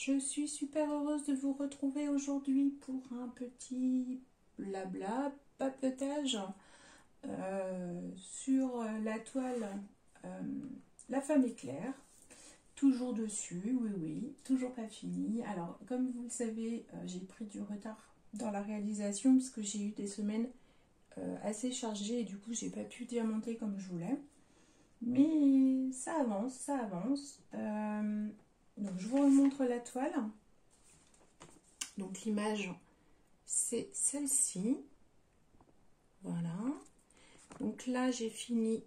Je suis super heureuse de vous retrouver aujourd'hui pour un petit blabla, papetage sur la toile La femme éclair. Toujours dessus, oui, oui, toujours pas fini. Alors, comme vous le savez, j'ai pris du retard dans la réalisation parce que j'ai eu des semaines assez chargées et du coup, j'ai pas pu diamanter comme je voulais. Mais ça avance, ça avance. Donc, je vous remontre la toile. Donc, l'image, c'est celle-ci. Voilà. Donc là, j'ai fini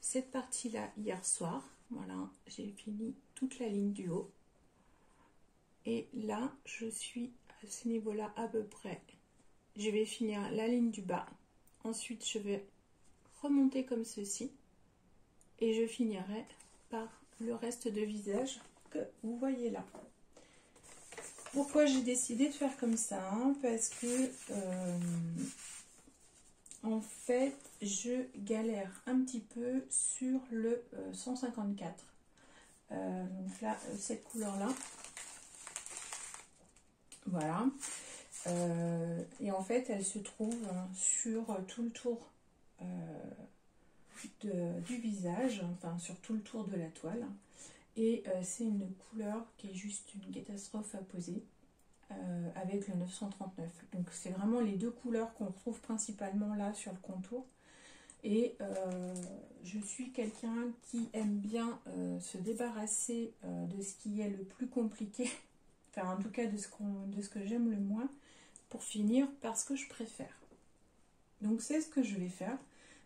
cette partie-là hier soir. Voilà, j'ai fini toute la ligne du haut. Et là, je suis à ce niveau-là à peu près. Je vais finir la ligne du bas. Ensuite, je vais remonter comme ceci. Et je finirai par le reste de visage que vous voyez là. Pourquoi j'ai décidé de faire comme ça, hein? Parce que en fait, je galère un petit peu sur le 154. Donc là, cette couleur-là. Voilà. Et en fait, elle se trouve sur tout le tour du visage, enfin sur tout le tour de la toile. Et c'est une couleur qui est juste une catastrophe à poser. Avec le 939. Donc c'est vraiment les deux couleurs qu'on retrouve principalement là sur le contour. Et je suis quelqu'un qui aime bien se débarrasser de ce qui est le plus compliqué, enfin en tout cas de ce que j'aime le moins, pour finir par ce que je préfère. Donc c'est ce que je vais faire,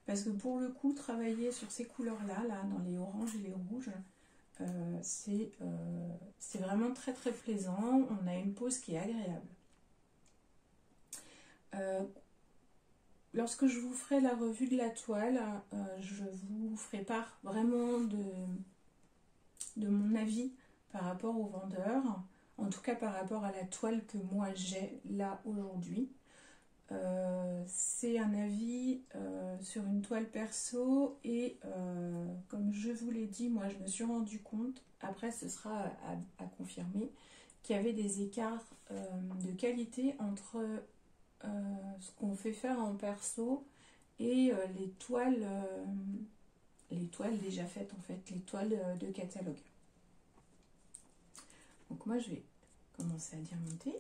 parce que pour le coup, travailler sur ces couleurs-là, là, dans les oranges et les rouges, c'est vraiment très très plaisant. On a une pose qui est agréable. Lorsque je vous ferai la revue de la toile, je vous ferai part vraiment de mon avis par rapport au vendeur, en tout cas par rapport à la toile que moi j'ai là aujourd'hui. C'est un avis sur une toile perso et comme je vous l'ai dit, moi je me suis rendu compte, après ce sera à confirmer, qu'il y avait des écarts de qualité entre ce qu'on fait faire en perso et les toiles déjà faites en fait, les toiles de catalogue. Donc moi je vais commencer à diamanter.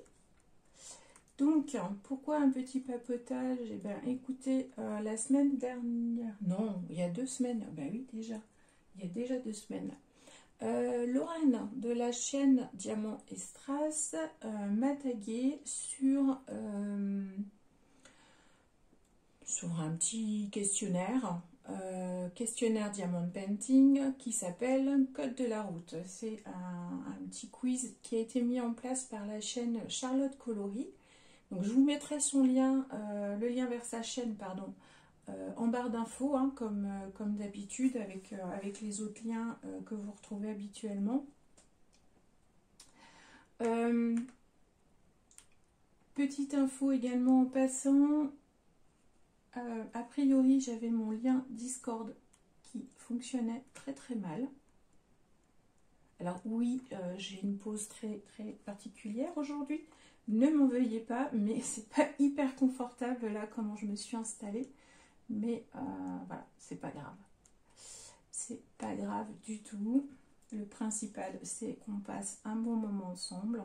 Donc, pourquoi un petit papotage? Eh bien, écoutez, la semaine dernière, non, il y a 2 semaines, ben oui, déjà, il y a déjà 2 semaines, Lorraine de la chaîne Diamant et Strass m'a tagué sur un petit questionnaire, questionnaire Diamond Painting, qui s'appelle Code de la route. C'est un petit quiz qui a été mis en place par la chaîne Charlotte Coloris. Donc je vous mettrai son lien, le lien vers sa chaîne, pardon, en barre d'infos, hein, comme d'habitude, avec les autres liens que vous retrouvez habituellement. Petite info également en passant, a priori j'avais mon lien Discord qui fonctionnait très très mal. Alors oui, j'ai une pause très très particulière aujourd'hui. Ne m'en veuillez pas, mais c'est pas hyper confortable là comment je me suis installée. Mais voilà, c'est pas grave. C'est pas grave du tout. Le principal, c'est qu'on passe un bon moment ensemble.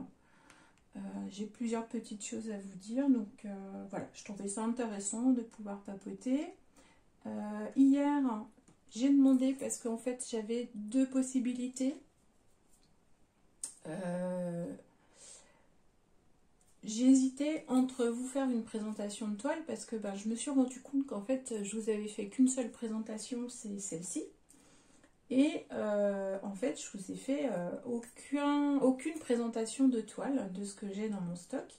J'ai plusieurs petites choses à vous dire. Donc voilà, je trouvais ça intéressant de pouvoir papoter. Hier, j'ai demandé, parce qu'en fait, j'avais 2 possibilités. J'ai hésité entre vous faire une présentation de toile parce que je me suis rendu compte qu'en fait je vous avais fait qu'une seule présentation, c'est celle-ci, et en fait je vous ai fait aucune présentation de toile de ce que j'ai dans mon stock.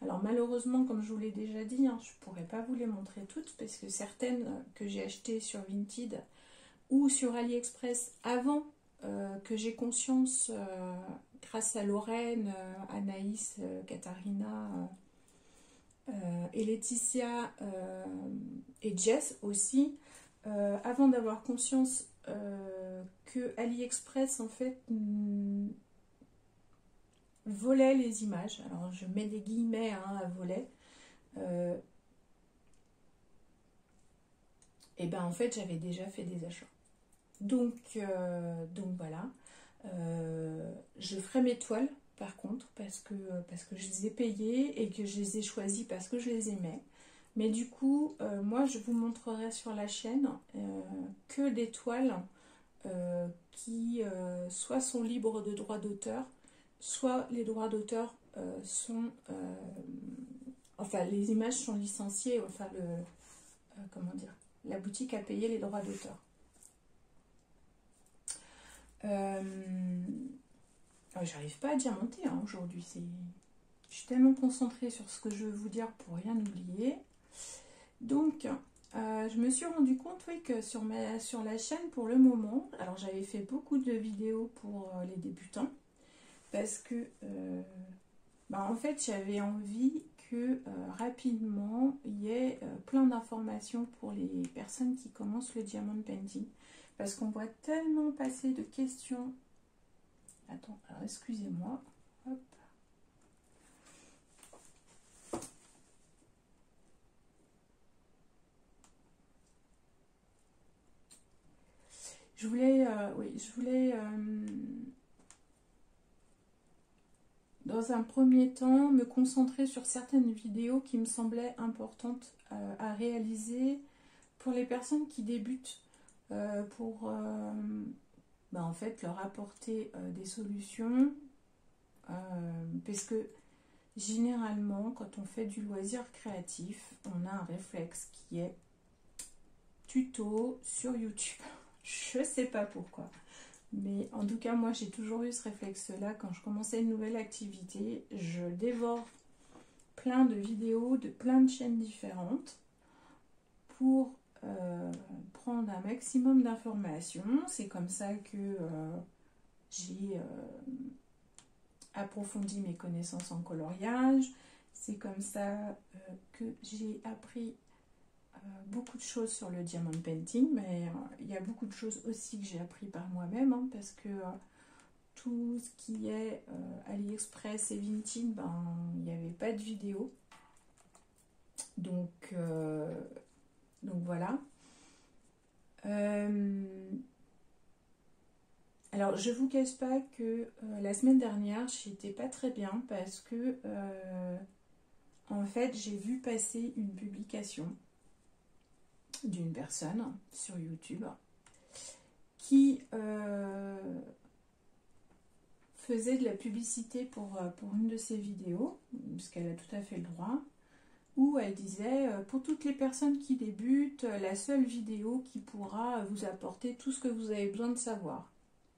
Alors malheureusement, comme je vous l'ai déjà dit, hein, je ne pourrais pas vous les montrer toutes parce que certaines que j'ai achetées sur Vinted ou sur AliExpress avant que j'ai conscience, grâce à Lorraine, Anaïs, Katharina et Laetitia et Jess aussi, avant d'avoir conscience que AliExpress en fait volait les images. Alors je mets des guillemets hein, à voler. Et ben en fait j'avais déjà fait des achats. Donc voilà. Je ferai mes toiles par contre parce que je les ai payées et que je les ai choisies parce que je les aimais. Mais du coup, moi je vous montrerai sur la chaîne que des toiles qui soit sont libres de droits d'auteur, soit les droits d'auteur sont... enfin, les images sont licenciées, enfin, comment dire, la boutique a payé les droits d'auteur. J'arrive pas à diamanter hein, aujourd'hui. Je suis tellement concentrée sur ce que je veux vous dire pour rien oublier. Donc, je me suis rendu compte oui, que sur la chaîne, pour le moment, alors j'avais fait beaucoup de vidéos pour les débutants, parce que, en fait, j'avais envie que rapidement, il y ait plein d'informations pour les personnes qui commencent le diamond painting. Parce qu'on voit tellement passer de questions. Attends, alors excusez-moi. Hop. Je voulais, dans un premier temps, me concentrer sur certaines vidéos qui me semblaient importantes à réaliser pour les personnes qui débutent, pour en fait leur apporter des solutions, parce que généralement, quand on fait du loisir créatif, on a un réflexe qui est tuto sur YouTube. Je sais pas pourquoi. Mais en tout cas, moi, j'ai toujours eu ce réflexe-là. Quand je commençais une nouvelle activité, je dévore plein de vidéos de plein de chaînes différentes pour prendre un maximum d'informations. C'est comme ça que j'ai approfondi mes connaissances en coloriage. C'est comme ça que j'ai appris beaucoup de choses sur le diamond painting, mais il y a beaucoup de choses aussi que j'ai appris par moi-même, hein, parce que tout ce qui est AliExpress et Vinted, il n'y avait pas de vidéo. Donc voilà. Alors, je vous cache pas que la semaine dernière, j'étais pas très bien parce que, en fait, j'ai vu passer une publication d'une personne sur YouTube qui faisait de la publicité pour une de ses vidéos, parce qu'elle a tout à fait le droit, où elle disait pour toutes les personnes qui débutent, la seule vidéo qui pourra vous apporter tout ce que vous avez besoin de savoir.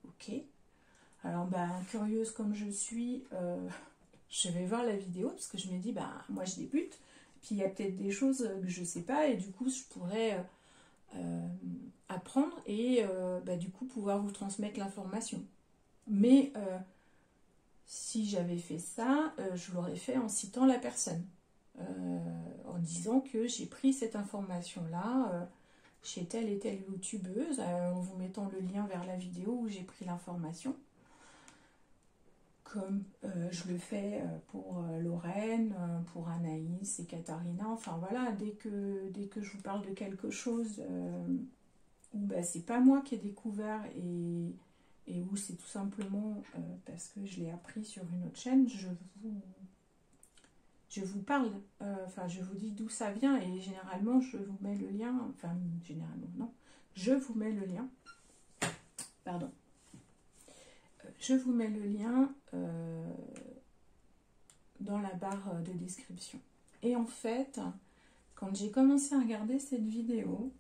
Ok. Alors, curieuse comme je suis, je vais voir la vidéo parce que je me dis, moi je débute, puis il y a peut-être des choses que je sais pas et du coup je pourrais apprendre et du coup pouvoir vous transmettre l'information. Mais si j'avais fait ça, je l'aurais fait en citant la personne, en disant que j'ai pris cette information-là chez telle et telle youtubeuse, en vous mettant le lien vers la vidéo où j'ai pris l'information. Comme je le fais pour Lorraine, pour Anaïs et Katharina. Enfin voilà, dès que je vous parle de quelque chose où c'est pas moi qui ai découvert et où c'est tout simplement parce que je l'ai appris sur une autre chaîne, je vous parle, je vous dis d'où ça vient et généralement je vous mets le lien, enfin généralement non, je vous mets le lien, pardon. Je vous mets le lien dans la barre de description. Et en fait, quand j'ai commencé à regarder cette vidéo,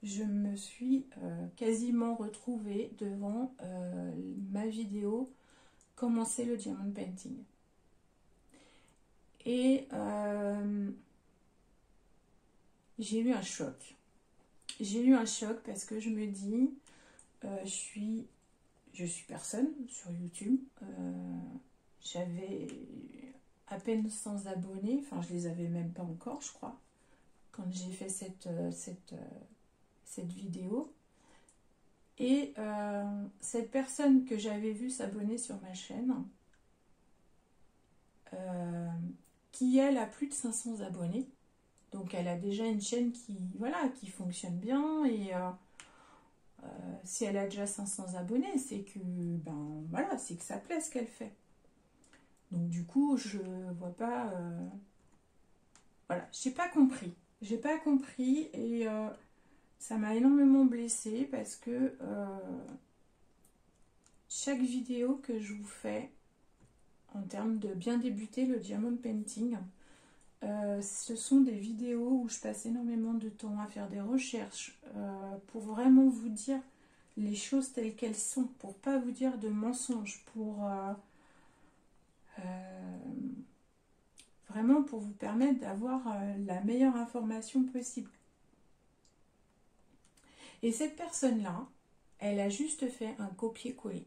je me suis quasiment retrouvée devant ma vidéo « Commencer le diamond painting ». Et j'ai eu un choc. J'ai eu un choc parce que je me dis, je suis personne sur YouTube. J'avais à peine 100 abonnés. Enfin, je les avais même pas encore, je crois, quand j'ai fait cette vidéo. Et cette personne que j'avais vue s'abonner sur ma chaîne qui elle a plus de 500 abonnés. Donc elle a déjà une chaîne qui, voilà, qui fonctionne bien. Et si elle a déjà 500 abonnés, c'est que, ben voilà, c'est que ça plaît ce qu'elle fait. Donc du coup, je vois pas... voilà, j'ai pas compris. J'ai pas compris et ça m'a énormément blessée parce que chaque vidéo que je vous fais en termes de bien débuter le diamond painting, ce sont des vidéos où je passe énormément de temps à faire des recherches pour vraiment vous dire les choses telles qu'elles sont, pour pas vous dire de mensonges, pour vraiment pour vous permettre d'avoir la meilleure information possible. Et cette personne-là, elle a juste fait un copier-coller.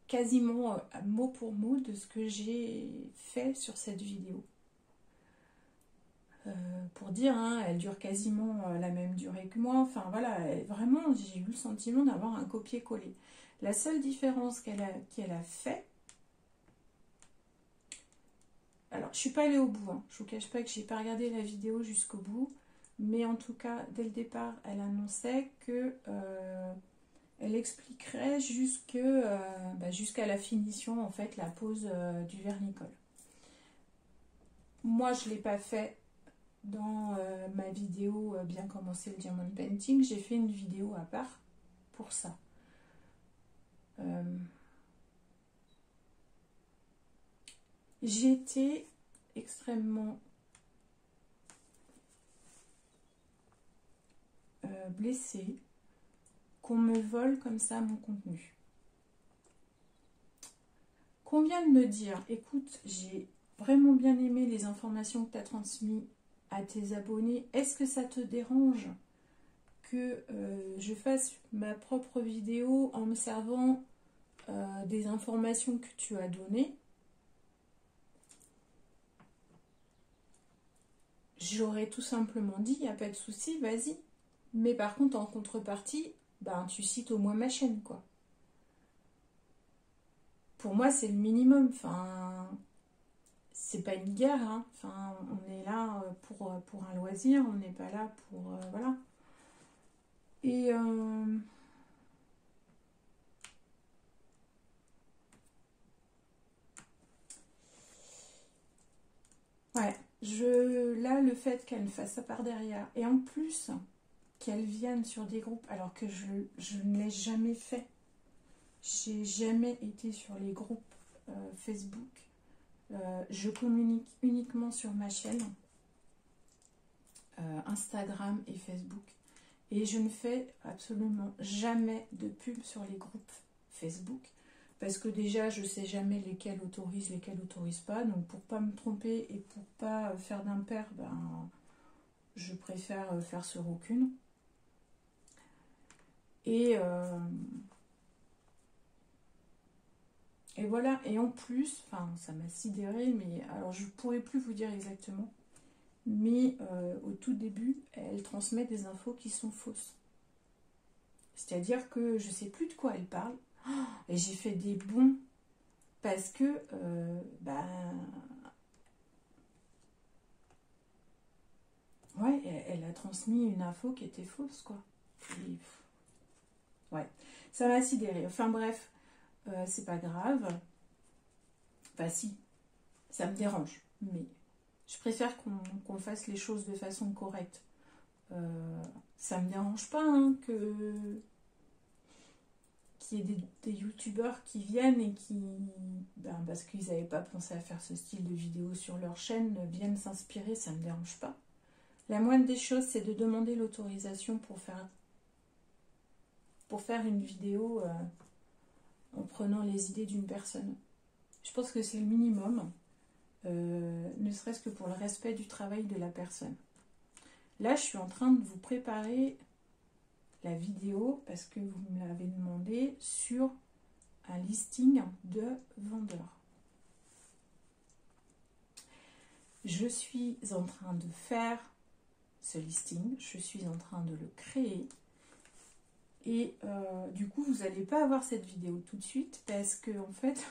Quasiment mot pour mot de ce que j'ai fait sur cette vidéo. Pour dire, hein, elle dure quasiment la même durée que moi. Enfin voilà, vraiment, j'ai eu le sentiment d'avoir un copier-coller. La seule différence qu'elle a fait, alors je suis pas allée au bout, hein. Je vous cache pas que j'ai pas regardé la vidéo jusqu'au bout, mais en tout cas, dès le départ, elle annonçait que elle expliquerait jusqu'à la finition, en fait, la pose du vernicole. Moi, je ne l'ai pas fait dans ma vidéo bien commencer le diamond painting. J'ai fait une vidéo à part pour ça. J'ai été extrêmement blessée qu'on me vole comme ça mon contenu. Qu'on vient de me dire, écoute, j'ai vraiment bien aimé les informations que tu as transmises à tes abonnés. Est-ce que ça te dérange que je fasse ma propre vidéo en me servant des informations que tu as données? J'aurais tout simplement dit, il n'y a pas de souci, vas-y. Mais par contre, en contrepartie, ben, tu cites au moins ma chaîne, quoi. Pour moi, c'est le minimum. Enfin, c'est pas une guerre, hein. Enfin, on est là pour un loisir, on n'est pas là pour... voilà. Et... ouais, là, le fait qu'elle me fasse ça par derrière, et en plus, qu'elle vienne sur des groupes, alors que je ne l'ai jamais fait. J'ai jamais été sur les groupes Facebook. Je communique uniquement sur ma chaîne, Instagram et Facebook. Et je ne fais absolument jamais de pub sur les groupes Facebook. Parce que déjà, je ne sais jamais lesquels autorisent, lesquels n'autorisent pas. Donc pour pas me tromper et pour pas faire d'impair, ben, je préfère faire sur aucune. Et voilà, et en plus, enfin ça m'a sidéré, mais alors je ne pourrais plus vous dire exactement, mais au tout début, elle transmet des infos qui sont fausses. C'est-à-dire que je ne sais plus de quoi elle parle, et j'ai fait des bonds, parce que, ouais, elle a transmis une info qui était fausse, quoi. Et, ouais, ça m'a sidéré. Enfin bref, c'est pas grave. Enfin si, ça me dérange, mais je préfère qu'on fasse les choses de façon correcte. Ça me dérange pas hein, qu'il y ait des youtubeurs qui viennent et qui, parce qu'ils n'avaient pas pensé à faire ce style de vidéo sur leur chaîne, viennent s'inspirer, ça me dérange pas. La moindre des choses, c'est de demander l'autorisation pour faire une vidéo en prenant les idées d'une personne. Je pense que c'est le minimum, ne serait-ce que pour le respect du travail de la personne. Là, je suis en train de vous préparer la vidéo, parce que vous me l'avez demandé, sur un listing de vendeurs. Je suis en train de faire ce listing, je suis en train de le créer. Et du coup, vous n'allez pas avoir cette vidéo tout de suite, parce que en fait,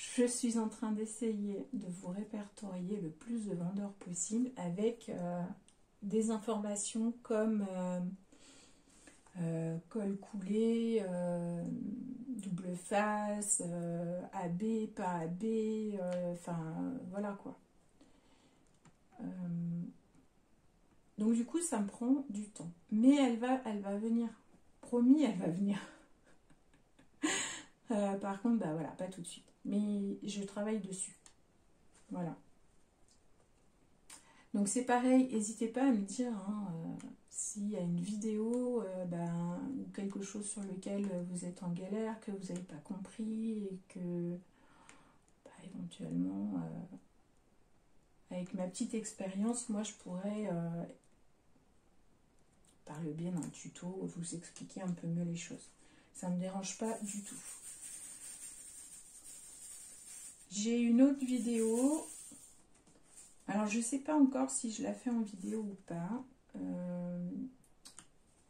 Je suis en train d'essayer de vous répertorier le plus de vendeurs possible avec des informations comme col coulé, double face, AB, pas AB, enfin voilà quoi. Donc du coup ça me prend du temps. Mais elle va venir. Promis, elle va venir. Par contre, bah voilà, pas tout de suite. Mais je travaille dessus. Voilà. Donc c'est pareil, n'hésitez pas à me dire hein, s'il y a une vidéo ou quelque chose sur lequel vous êtes en galère, que vous n'avez pas compris et que éventuellement, avec ma petite expérience, moi je pourrais, par le biais d'un tuto, vous expliquer un peu mieux les choses. Ça ne me dérange pas du tout. J'ai une autre vidéo. Alors, je ne sais pas encore si je la fais en vidéo ou pas.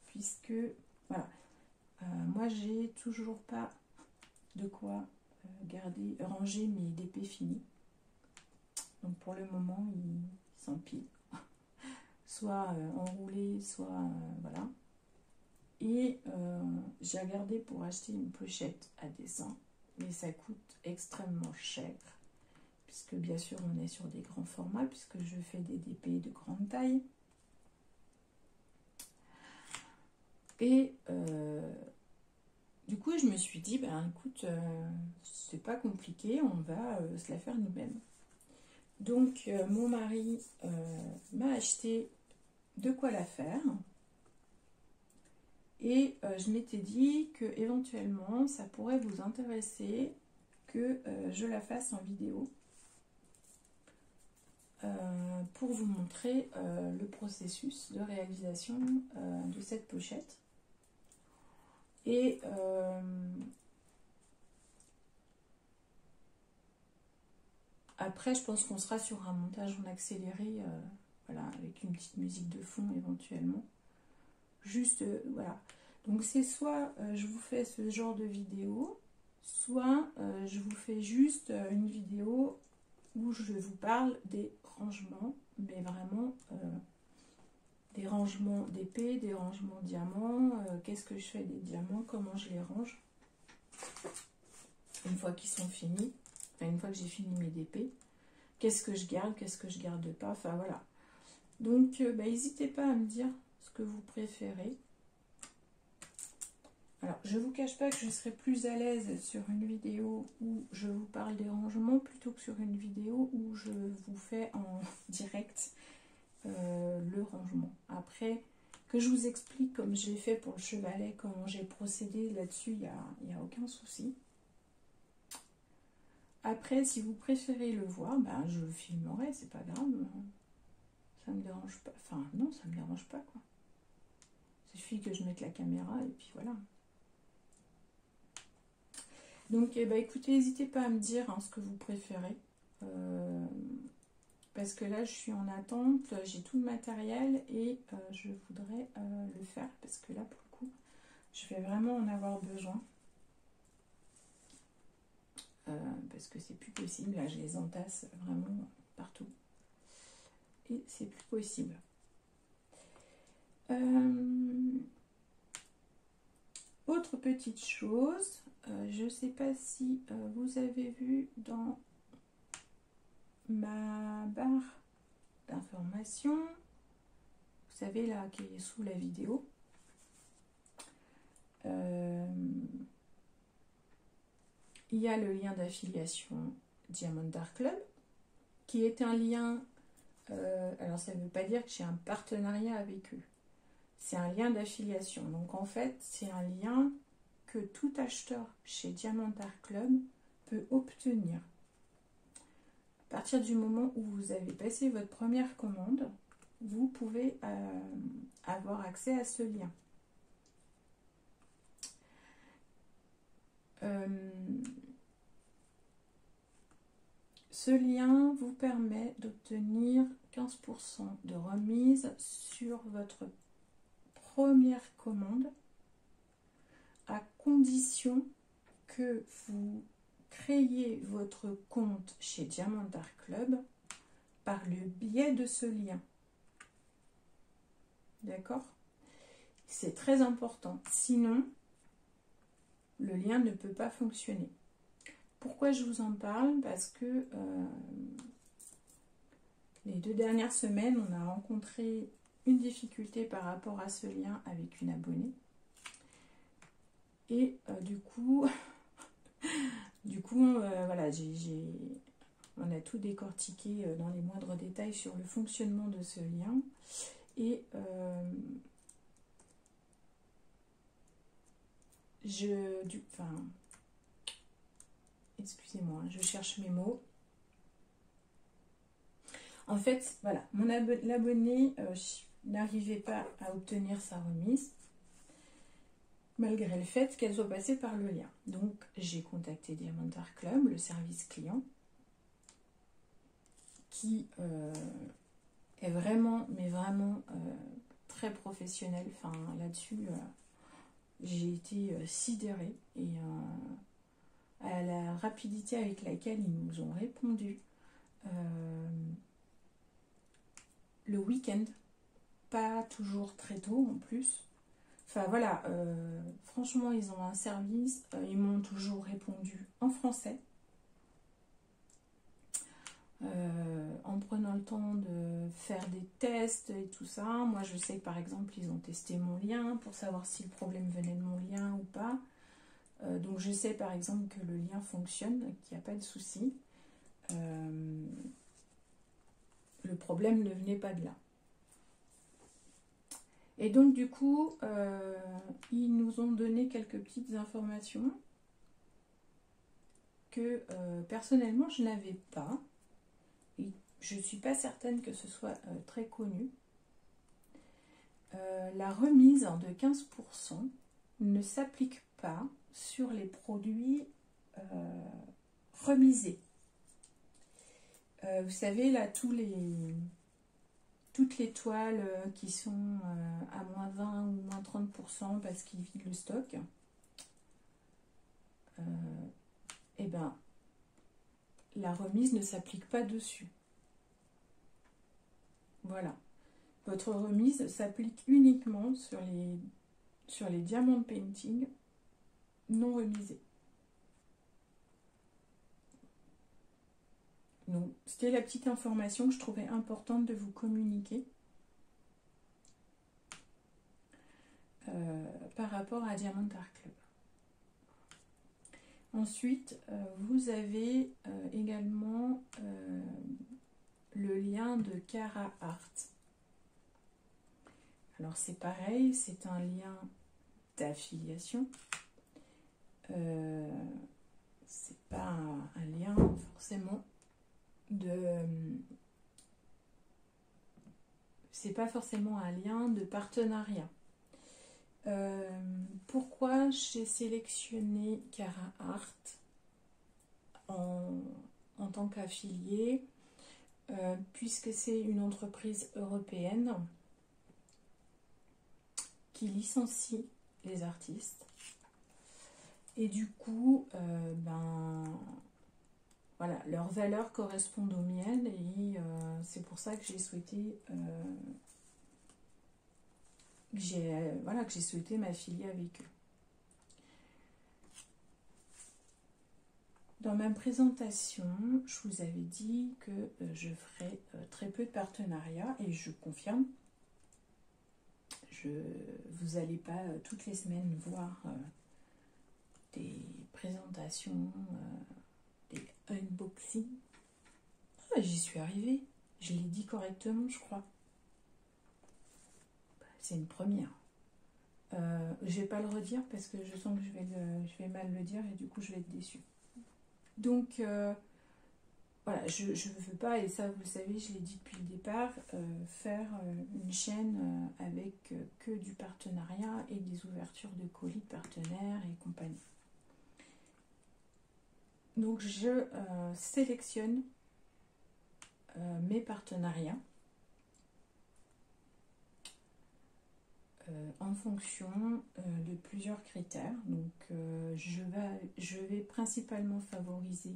Puisque, voilà. Moi, j'ai toujours pas de quoi ranger mes DP finis. Donc, pour le moment, ils s'empilent. Soit enroulés, soit... voilà. Et j'ai regardé pour acheter une pochette à dessin. Mais ça coûte extrêmement cher. Puisque bien sûr on est sur des grands formats, puisque je fais des DP de grande taille. Et du coup je me suis dit, ben écoute, c'est pas compliqué, on va se la faire nous-mêmes. Donc mon mari m'a acheté de quoi la faire. Et je m'étais dit que éventuellement ça pourrait vous intéresser que je la fasse en vidéo. Pour vous montrer le processus de réalisation de cette pochette. Et après, je pense qu'on sera sur un montage en accéléré, voilà, avec une petite musique de fond éventuellement. Juste, voilà. Donc c'est soit je vous fais ce genre de vidéo, soit je vous fais juste une vidéo où je vous parle des rangements, mais vraiment des rangements d'épée, des rangements diamants, qu'est-ce que je fais des diamants, comment je les range une fois qu'ils sont finis, enfin une fois que j'ai fini mes DP, qu'est-ce que je garde pas, enfin voilà. Donc n'hésitez pas à me dire ce que vous préférez. Alors je vous cache pas que je serai plus à l'aise sur une vidéo où je vous parle des rangements plutôt que sur une vidéo où je vous fais en direct le rangement. Après, que je vous explique comme j'ai fait pour le chevalet, comment j'ai procédé là-dessus, il n'y a aucun souci. Après, si vous préférez le voir, je le filmerai, c'est pas grave. Ça me dérange pas. Enfin, non, ça me dérange pas, quoi. Il suffit que je mette la caméra et puis voilà. Donc, écoutez, n'hésitez pas à me dire ce que vous préférez. Parce que là, je suis en attente, j'ai tout le matériel et je voudrais le faire. Parce que là, pour le coup, je vais vraiment en avoir besoin. Parce que c'est plus possible. Là, je les entasse vraiment partout. Et c'est plus possible. Autre petite chose, je ne sais pas si vous avez vu dans ma barre d'information, vous savez là qui est sous la vidéo, il y a le lien d'affiliation Diamond Dark Club qui est un lien, alors ça ne veut pas dire que j'ai un partenariat avec eux, c'est un lien d'affiliation. Donc en fait c'est un lien que tout acheteur chez Diamond Dark Club peut obtenir. À partir du moment où vous avez passé votre première commande, vous pouvez avoir accès à ce lien. Ce lien vous permet d'obtenir 15% de remise sur votre première commande à condition que vous créez votre compte chez Diamant Art Club par le biais de ce lien. D'accord? C'est très important. Sinon, le lien ne peut pas fonctionner. Pourquoi je vous en parle? Parce que les 2 dernières semaines, on a rencontré une difficulté par rapport à ce lien avec une abonnée. Et du coup, voilà, on a tout décortiqué dans les moindres détails sur le fonctionnement de ce lien. Et excusez-moi, je cherche mes mots. En fait, voilà, l'abonné n'arrivait pas à obtenir sa remise, malgré le fait qu'elle soit passée par le lien. Donc, j'ai contacté Diamant Art Club, le service client, qui est vraiment, mais vraiment très professionnel. Enfin, là-dessus, j'ai été sidérée. Et à la rapidité avec laquelle ils nous ont répondu, le week-end, pas toujours très tôt en plus. Enfin voilà, franchement, ils ont un service, ils m'ont toujours répondu en français. En prenant le temps de faire des tests et tout ça. Moi, je sais que par exemple, ils ont testé mon lien pour savoir si le problème venait de mon lien ou pas. Donc, je sais par exemple que le lien fonctionne, qu'il n'y a pas de souci. Le problème ne venait pas de là. Et donc, du coup, ils nous ont donné quelques petites informations que personnellement, je n'avais pas. Je ne suis pas certaine que ce soit très connu. La remise de 15% ne s'applique pas sur les produits remisés. Vous savez, là, toutes les toiles qui sont à moins 20 ou moins 30% parce qu'ils vident le stock, et ben, la remise ne s'applique pas dessus. Voilà. Votre remise s'applique uniquement sur les diamants painting non remisés. Donc, c'était la petite information que je trouvais importante de vous communiquer par rapport à Diamant Art Club. Ensuite, vous avez également le lien de Cara Art. Alors c'est pareil, c'est un lien d'affiliation. C'est pas un lien forcément c'est pas forcément un lien de partenariat. Pourquoi j'ai sélectionné Cara Art en tant qu'affilié, puisque c'est une entreprise européenne qui licencie les artistes et du coup voilà, leurs valeurs correspondent aux miennes et c'est pour ça que j'ai souhaité que j'ai souhaité m'affilier avec eux. Dans ma présentation, je vous avais dit que je ferais très peu de partenariats et je confirme. Vous n'allez pas toutes les semaines voir des présentations, des unboxings. Ah, j'y suis arrivée. Je l'ai dit correctement, je crois. C'est une première. Je vais pas le redire parce que je sens que je vais mal le dire et du coup je vais être déçue. Donc voilà, je ne veux pas, et ça vous le savez, je l'ai dit depuis le départ, faire une chaîne avec que du partenariat et des ouvertures de colis de partenaires et compagnie. Donc je sélectionne mes partenariats en fonction de plusieurs critères. Donc je vais principalement favoriser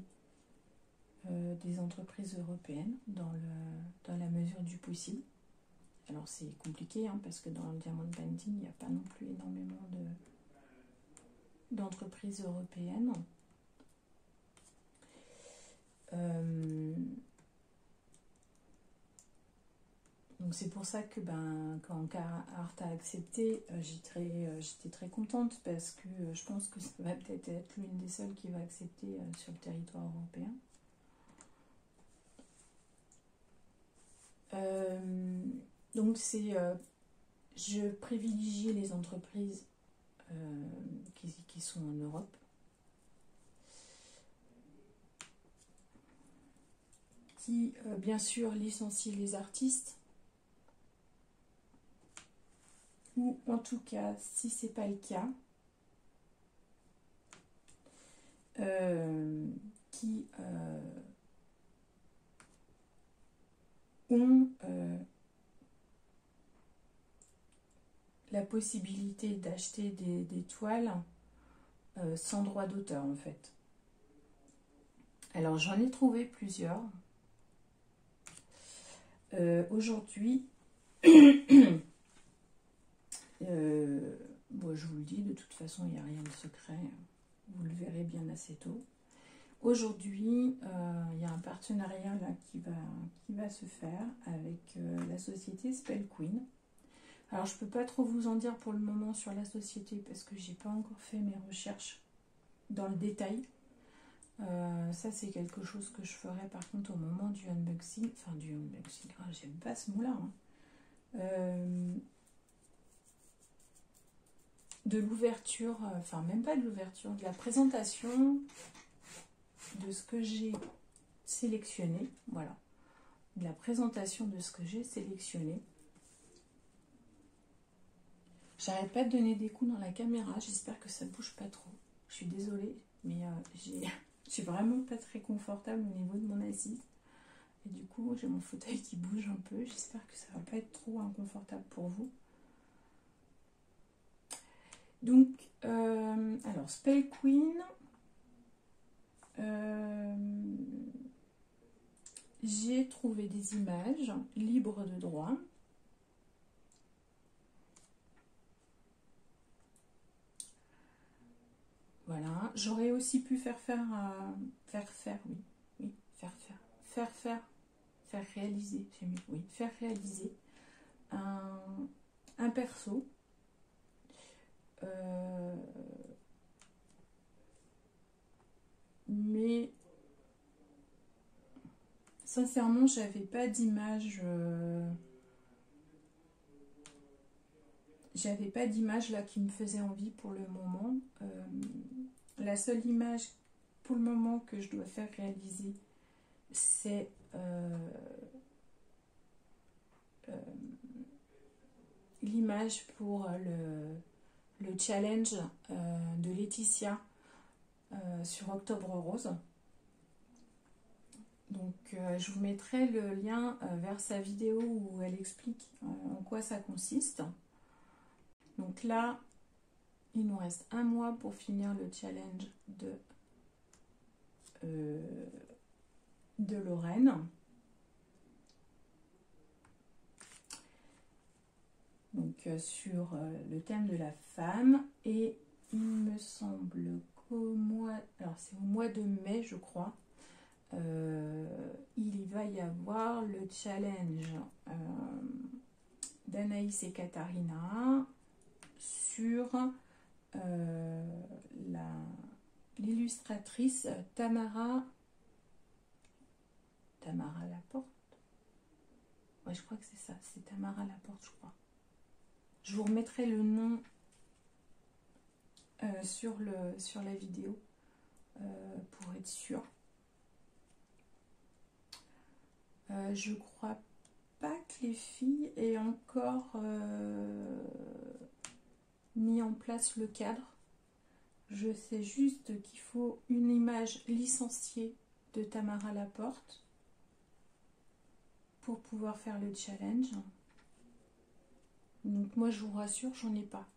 des entreprises européennes dans la mesure du possible. Alors c'est compliqué hein, parce que dans le diamond painting, il n'y a pas non plus énormément d'entreprises européennes. Donc c'est pour ça que quand Carhartt a accepté, j'étais très contente parce que je pense que ça va peut-être être l'une des seules qui va accepter sur le territoire européen. Donc je privilégie les entreprises qui sont en Europe. Qui bien sûr licencient les artistes. Ou en tout cas, si c'est pas le cas, qui ont la possibilité d'acheter des toiles sans droit d'auteur en fait. Alors j'en ai trouvé plusieurs. Aujourd'hui, bon, je vous le dis, de toute façon, il n'y a rien de secret. Vous le verrez bien assez tôt. Aujourd'hui, il y a un partenariat là, qui va se faire avec la société Spell Queen. Alors, je ne peux pas trop vous en dire pour le moment sur la société parce que j'ai pas encore fait mes recherches dans le détail. Ça, c'est quelque chose que je ferai par contre au moment du unboxing. Enfin, du unboxing, j'aime pas ce mot-là. Hein. De l'ouverture, enfin même pas de l'ouverture, de la présentation de ce que j'ai sélectionné, voilà, de la présentation de ce que j'ai sélectionné. J'arrête pas de donner des coups dans la caméra, j'espère que ça bouge pas trop. Je suis désolée, mais je suis vraiment pas très confortable au niveau de mon assise. Et du coup, j'ai mon fauteuil qui bouge un peu, j'espère que ça va pas être trop inconfortable pour vous. Donc, alors, Spell Queen, j'ai trouvé des images libres de droit. Voilà, j'aurais aussi pu faire réaliser, j'ai mis, oui, faire réaliser un perso. Mais sincèrement, j'avais pas d'image. J'avais pas d'image là qui me faisait envie pour le moment. La seule image pour le moment que je dois faire réaliser, c'est l'image pour le challenge de Laetitia sur Octobre Rose. Donc je vous mettrai le lien vers sa vidéo où elle explique en quoi ça consiste. Donc là, il nous reste un mois pour finir le challenge de Lorraine. Donc sur le thème de la femme. Et il me semble qu'au mois... Alors c'est au mois de mai, je crois. Il va y avoir le challenge d'Anaïs et Katharina sur l'illustratrice Tamara Laporte. Ouais, je crois que c'est ça, c'est Tamara Laporte, je crois. Je vous remettrai le nom sur la vidéo pour être sûr. Je crois pas que les filles aient encore mis en place le cadre. Je sais juste qu'il faut une image licenciée de Tamara Laporte pour pouvoir faire le challenge. Donc moi je vous rassure, j'en ai pas.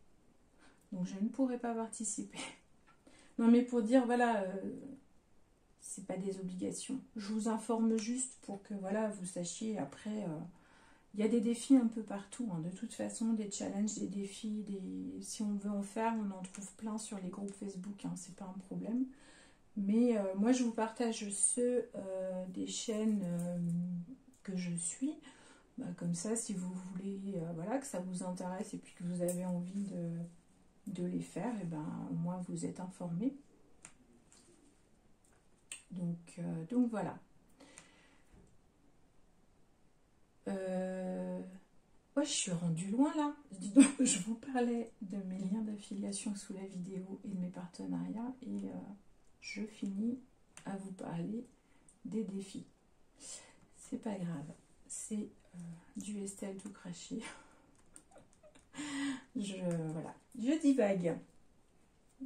Donc je ne pourrai pas participer. Non mais pour dire, voilà, c'est pas des obligations. Je vous informe juste pour que voilà, vous sachiez après. Il y a des défis un peu partout, hein. De toute façon, des challenges, des défis, si on veut en faire, on en trouve plein sur les groupes Facebook, hein, c'est pas un problème. Mais moi je vous partage ceux des chaînes que je suis. Bah, comme ça, si vous voulez, voilà, que ça vous intéresse et puis que vous avez envie de les faire, et ben au moins vous êtes informés. Donc voilà. Ouais, je suis rendue loin là. Dis donc, je vous parlais de mes liens d'affiliation sous la vidéo et de mes partenariats et je finis à vous parler des défis. C'est pas grave, c'est du Estelle tout craché. Voilà, je divague.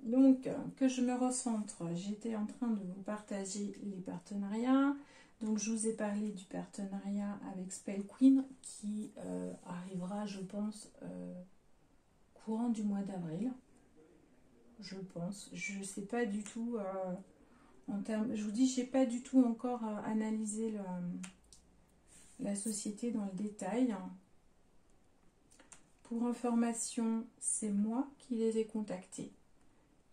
Donc, que je me recentre, j'étais en train de vous partager les partenariats. Donc, je vous ai parlé du partenariat avec Spell Queen qui arrivera, je pense, courant du mois d'avril. Je pense. Je ne sais pas du tout, en termes. Je vous dis, je n'ai pas du tout encore analysé la société dans le détail. Pour information, c'est moi qui les ai contactés.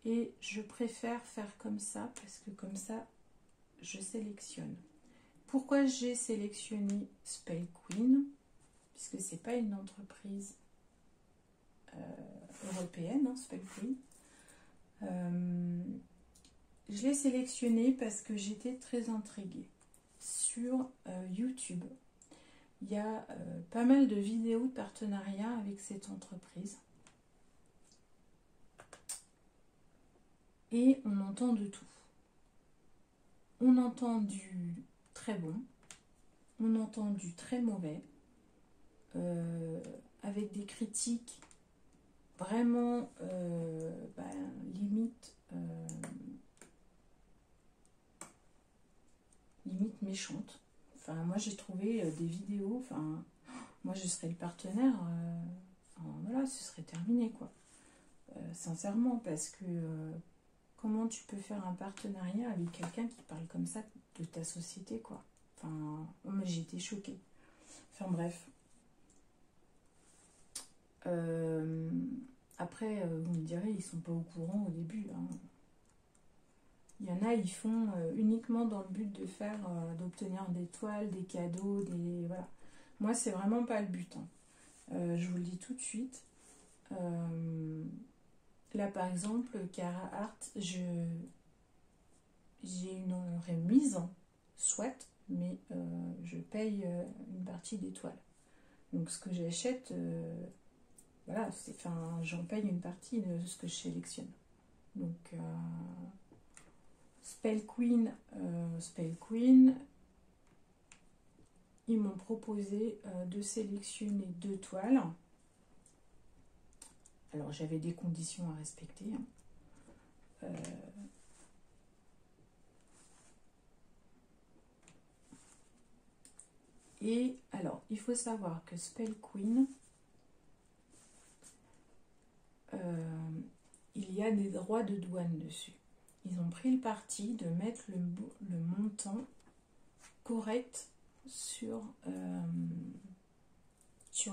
Et je préfère faire comme ça, parce que comme ça, je sélectionne. Pourquoi j'ai sélectionné Spell Queen? Puisque c'est pas une entreprise européenne, hein, Spell Queen. Je l'ai sélectionné parce que j'étais très intriguée. Sur YouTube, il y a pas mal de vidéos de partenariat avec cette entreprise. Et on entend de tout. On entend du très bon, on entend du très mauvais, avec des critiques vraiment limite méchantes. Enfin, moi j'ai trouvé des vidéos, enfin, moi je serais le partenaire, voilà, ce serait terminé quoi. Sincèrement, parce que comment tu peux faire un partenariat avec quelqu'un qui parle comme ça de ta société, quoi. Enfin, moi j'ai été choquée. Enfin bref. Après, vous me direz, ils sont pas au courant au début. Hein. Il y en a, ils font uniquement dans le but de faire, d'obtenir des toiles, des cadeaux, des voilà. Moi, c'est vraiment pas le but. Hein. Je vous le dis tout de suite. Là, par exemple, Cara Art, j'ai une remise, soit, mais je paye une partie des toiles. Donc, ce que j'achète, voilà, j'en paye une partie de ce que je sélectionne. Donc, Spell Queen, ils m'ont proposé de sélectionner 2 toiles. Alors, j'avais des conditions à respecter. Hein. Et alors, il faut savoir que Spell Queen, il y a des droits de douane dessus. Ils ont pris le parti de mettre le montant correct sur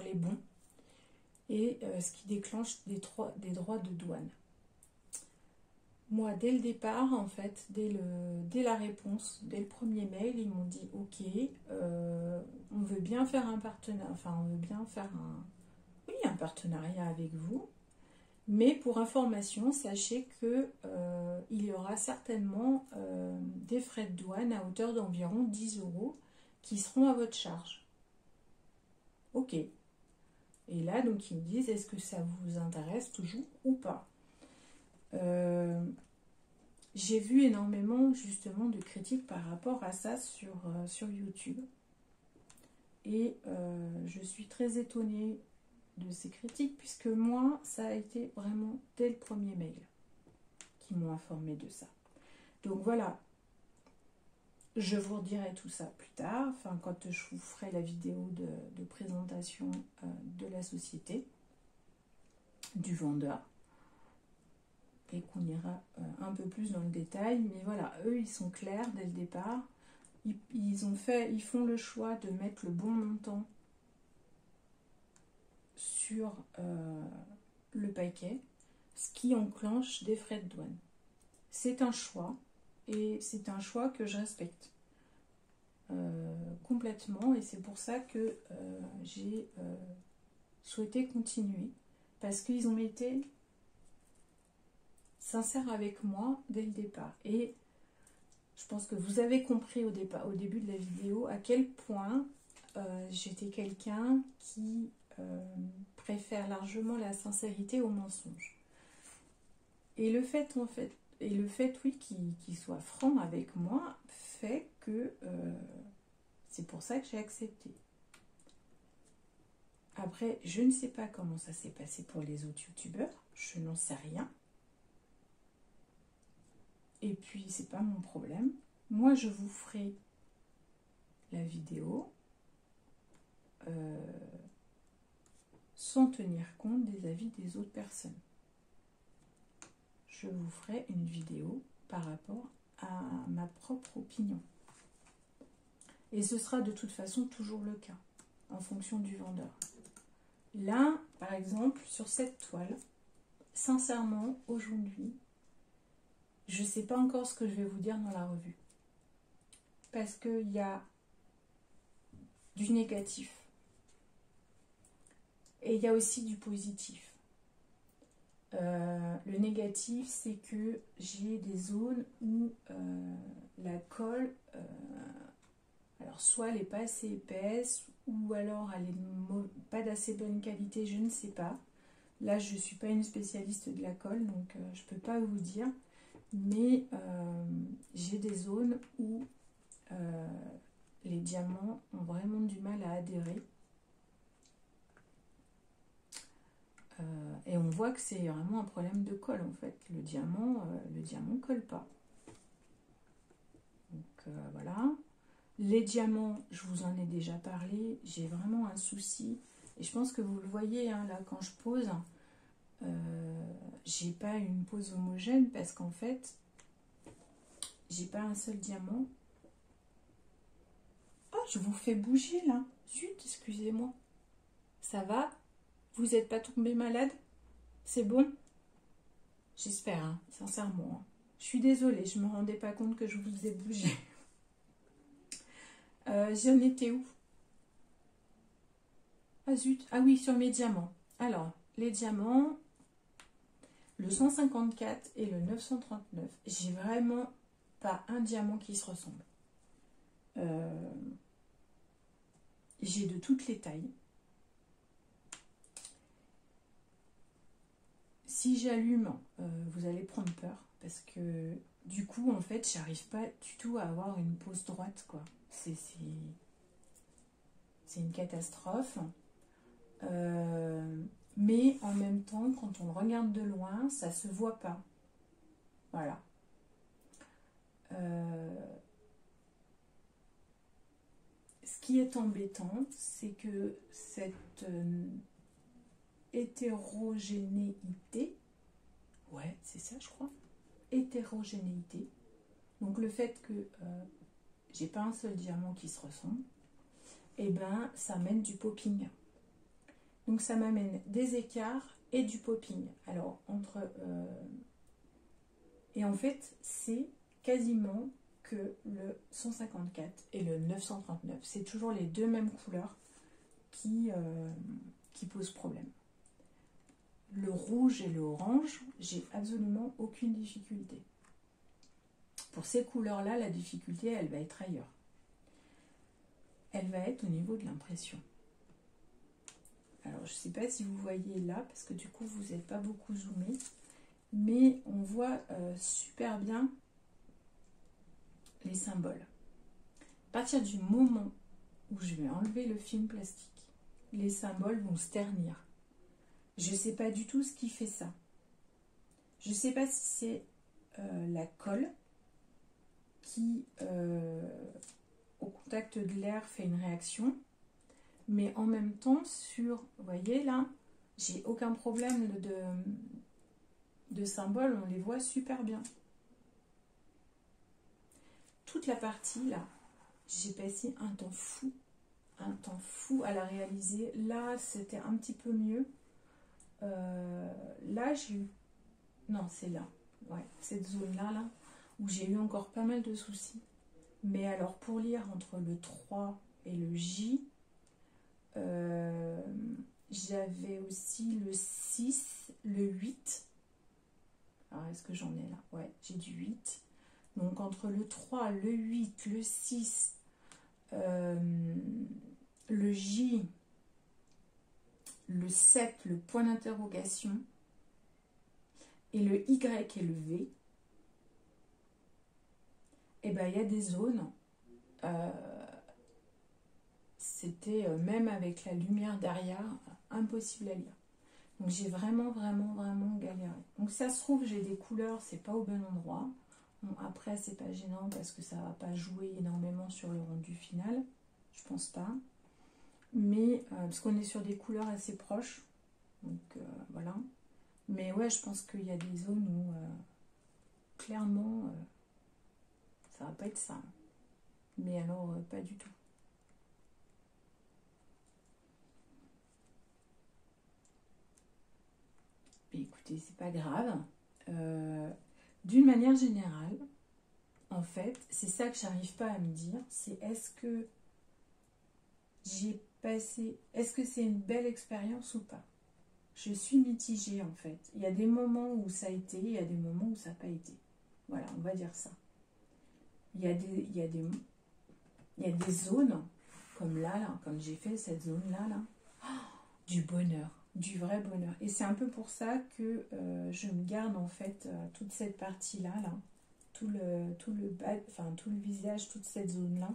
les bons. Et ce qui déclenche des droits de douane. Moi, dès le départ, en fait, dès la réponse, dès le premier mail, ils m'ont dit ok, on veut bien faire un partenariat, enfin on veut bien faire un partenariat avec vous, mais pour information, sachez que il y aura certainement des frais de douane à hauteur d'environ 10 € qui seront à votre charge. Ok. Et là, donc, ils me disent, est-ce que ça vous intéresse toujours ou pas? J'ai vu énormément, justement, de critiques par rapport à ça sur YouTube. Et je suis très étonnée de ces critiques, puisque moi, ça a été vraiment dès le premier mail qui m'ont informé de ça. Donc, voilà. Je vous redirai tout ça plus tard, enfin, quand je vous ferai la vidéo de présentation de la société. du vendeur et qu'on ira un peu plus dans le détail. Mais voilà, eux, ils sont clairs dès le départ. Ils font le choix de mettre le bon montant sur le paquet, ce qui enclenche des frais de douane. C'est un choix, et c'est un choix que je respecte complètement, et c'est pour ça que j'ai souhaité continuer, parce qu'ils ont été sincères avec moi dès le départ. Et je pense que vous avez compris au début de la vidéo à quel point j'étais quelqu'un qui préfère largement la sincérité au mensonge. Et le fait, oui, qu'il soit franc avec moi fait que c'est pour ça que j'ai accepté. Après, je ne sais pas comment ça s'est passé pour les autres youtubeurs, je n'en sais rien. Et puis, c'est pas mon problème. Moi, je vous ferai la vidéo sans tenir compte des avis des autres personnes. Je vous ferai une vidéo par rapport à ma propre opinion. Et ce sera de toute façon toujours le cas, en fonction du vendeur. Là, par exemple, sur cette toile, sincèrement, aujourd'hui, je ne sais pas encore ce que je vais vous dire dans la revue. Parce qu'il y a du négatif. Et il y a aussi du positif. Le négatif, c'est que j'ai des zones où la colle, alors soit elle n'est pas assez épaisse, ou alors elle n'est pas d'assez bonne qualité, je ne sais pas. Là, je ne suis pas une spécialiste de la colle, donc je ne peux pas vous dire. Mais j'ai des zones où les diamants ont vraiment du mal à adhérer. Et on voit que c'est vraiment un problème de colle en fait. Le diamant colle pas. Donc voilà. Les diamants, je vous en ai déjà parlé. J'ai vraiment un souci. Et je pense que vous le voyez hein, là quand je pose. J'ai pas une pose homogène parce qu'en fait, j'ai pas un seul diamant. Oh, je vous fais bouger là. Zut, excusez-moi. Ça va? Vous n'êtes pas tombé malade? C'est bon? J'espère, hein, sincèrement. Hein. Je suis désolée, je ne me rendais pas compte que je vous ai bougé. J'en étais où? Ah zut, ah oui, sur mes diamants. Alors, les diamants, le 154 et le 939, j'ai vraiment pas un diamant qui se ressemble. J'ai de toutes les tailles. Si j'allume, vous allez prendre peur parce que du coup, en fait, j'arrive pas du tout à avoir une pose droite, quoi. C'est une catastrophe. Mais en même temps, quand on le regarde de loin, ça se voit pas. Voilà. Ce qui est embêtant, c'est que cette hétérogénéité, ouais, c'est ça, je crois, hétérogénéité. Donc le fait que j'ai pas un seul diamant qui se ressemble, et ben ça mène du popping. Donc ça m'amène des écarts et du popping. Alors entre et en fait c'est quasiment que le 154 et le 939. C'est toujours les deux mêmes couleurs qui posent problème. Le rouge et le orange, j'ai absolument aucune difficulté. Pour ces couleurs-là, la difficulté, elle va être ailleurs. Elle va être au niveau de l'impression. Alors, je ne sais pas si vous voyez là, parce que du coup, vous n'êtes pas beaucoup zoomé, mais on voit super bien les symboles. À partir du moment où je vais enlever le film plastique, les symboles vont se ternir. Je ne sais pas du tout ce qui fait ça. Je ne sais pas si c'est la colle qui, au contact de l'air, fait une réaction. Mais en même temps, vous voyez là, j'ai aucun problème de symboles, on les voit super bien. Toute la partie là, j'ai passé un temps fou à la réaliser. Là, c'était un petit peu mieux. Là, j'ai eu... Non, c'est là. Ouais, cette zone-là, là, où j'ai eu encore pas mal de soucis. Mais alors, pour lire entre le 3 et le J, j'avais aussi le 6, le 8. Alors, est-ce que j'en ai là? Ouais, j'ai du 8. Donc, entre le 3, le 8, le 6, le J, le 7, le point d'interrogation, et le Y et le V, et ben il y a des zones, c'était même avec la lumière derrière, impossible à lire. Donc j'ai vraiment galéré. Donc ça se trouve, j'ai des couleurs, c'est pas au bon endroit. Bon, après, c'est pas gênant parce que ça va pas jouer énormément sur le rendu final. Je pense pas. Mais, parce qu'on est sur des couleurs assez proches. Donc voilà. Mais ouais, je pense qu'il y a des zones où clairement ça va pas être ça. Mais alors, pas du tout. Mais écoutez, c'est pas grave. D'une manière générale, en fait, c'est ça que j'arrive pas à me dire. C'est est-ce que j'ai passé... Est-ce que c'est une belle expérience ou pas? Je suis mitigée en fait. Il y a des moments où ça a été, il y a des moments où ça n'a pas été. Voilà, on va dire ça. Il y a des zones, comme là, comme j'ai fait cette zone-là, du bonheur, du vrai bonheur. Et c'est un peu pour ça que je me garde en fait toute cette partie-là, tout le bas, enfin tout le visage, toute cette zone-là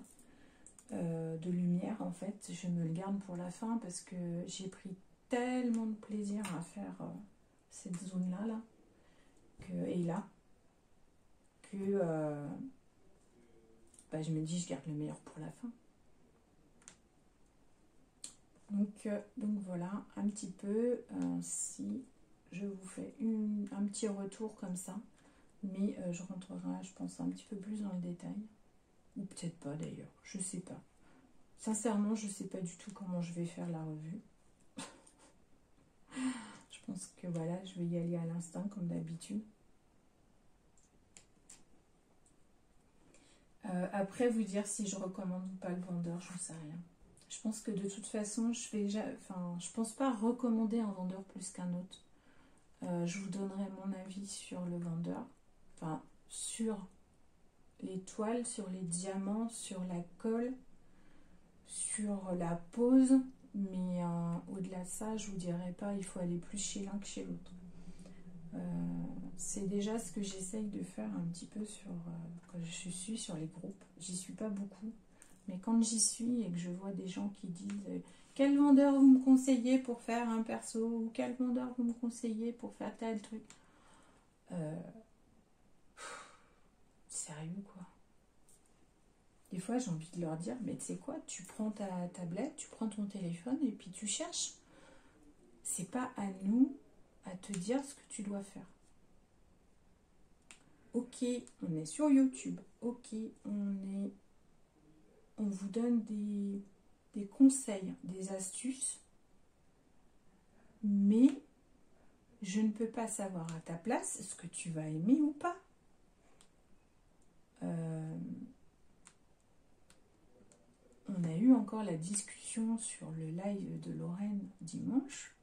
de lumière, en fait, je me le garde pour la fin parce que j'ai pris tellement de plaisir à faire cette zone-là, et là, que je me dis, je garde le meilleur pour la fin. Donc voilà, un petit peu, si je vous fais un petit retour comme ça, mais je rentrerai, je pense, un petit peu plus dans le détail, ou peut-être pas d'ailleurs, je sais pas. Sincèrement, je sais pas du tout comment je vais faire la revue. Je pense que voilà, je vais y aller à l'instinct comme d'habitude. Après, vous dire si je recommande ou pas le vendeur, j'en sais rien. Je pense que de toute façon, je pense pas recommander un vendeur plus qu'un autre. Je vous donnerai mon avis sur le vendeur, enfin sur les toiles, sur les diamants, sur la colle, sur la pose, mais au-delà de ça, je vous dirais pas, il faut aller plus chez l'un que chez l'autre. C'est déjà ce que j'essaye de faire un petit peu quand je suis sur les groupes. J'y suis pas beaucoup, mais quand j'y suis et que je vois des gens qui disent quel vendeur vous me conseillez pour faire un perso, ou quel vendeur vous me conseillez pour faire tel truc, sérieux quoi. Des fois j'ai envie de leur dire, mais tu sais quoi, tu prends ta tablette, tu prends ton téléphone et puis tu cherches. C'est pas à nous à te dire ce que tu dois faire. Ok, on est sur YouTube. Ok, on vous donne des conseils, des astuces. Mais je ne peux pas savoir à ta place ce que tu vas aimer ou pas. On a eu encore la discussion sur le live de Lorraine dimanche.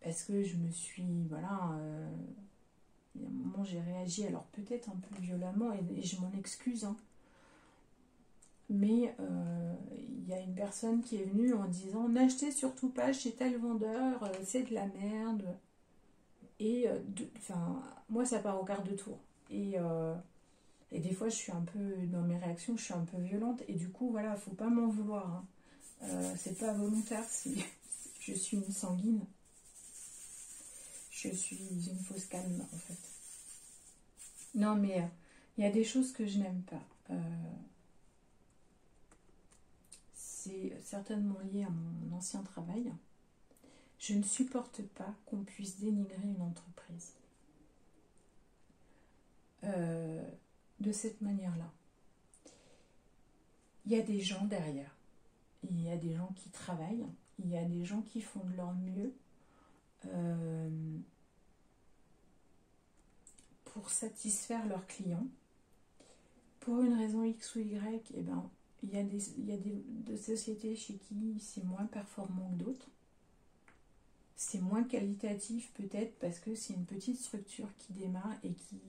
Parce que je me suis, voilà, il y a un moment j'ai réagi, alors peut-être un peu violemment, et je m'en excuse, hein. Mais il y a une personne qui est venue en disant n'achetez surtout pas chez tel vendeur, c'est de la merde. Et moi ça part au quart de tour. Et des fois je suis un peu, dans mes réactions, je suis un peu violente. Et du coup, voilà, faut pas m'en vouloir, hein. C'est pas volontaire, je suis une sanguine. Je suis une fausse calme, en fait. Non, mais il y a des choses que je n'aime pas. c'est certainement lié à mon ancien travail. Je ne supporte pas qu'on puisse dénigrer une entreprise de cette manière-là. Il y a des gens derrière, il y a des gens qui travaillent, il y a des gens qui font de leur mieux pour satisfaire leurs clients. Pour une raison X ou Y, eh ben, il y a des sociétés chez qui c'est moins performant que d'autres. C'est moins qualitatif peut-être parce que c'est une petite structure qui démarre et qui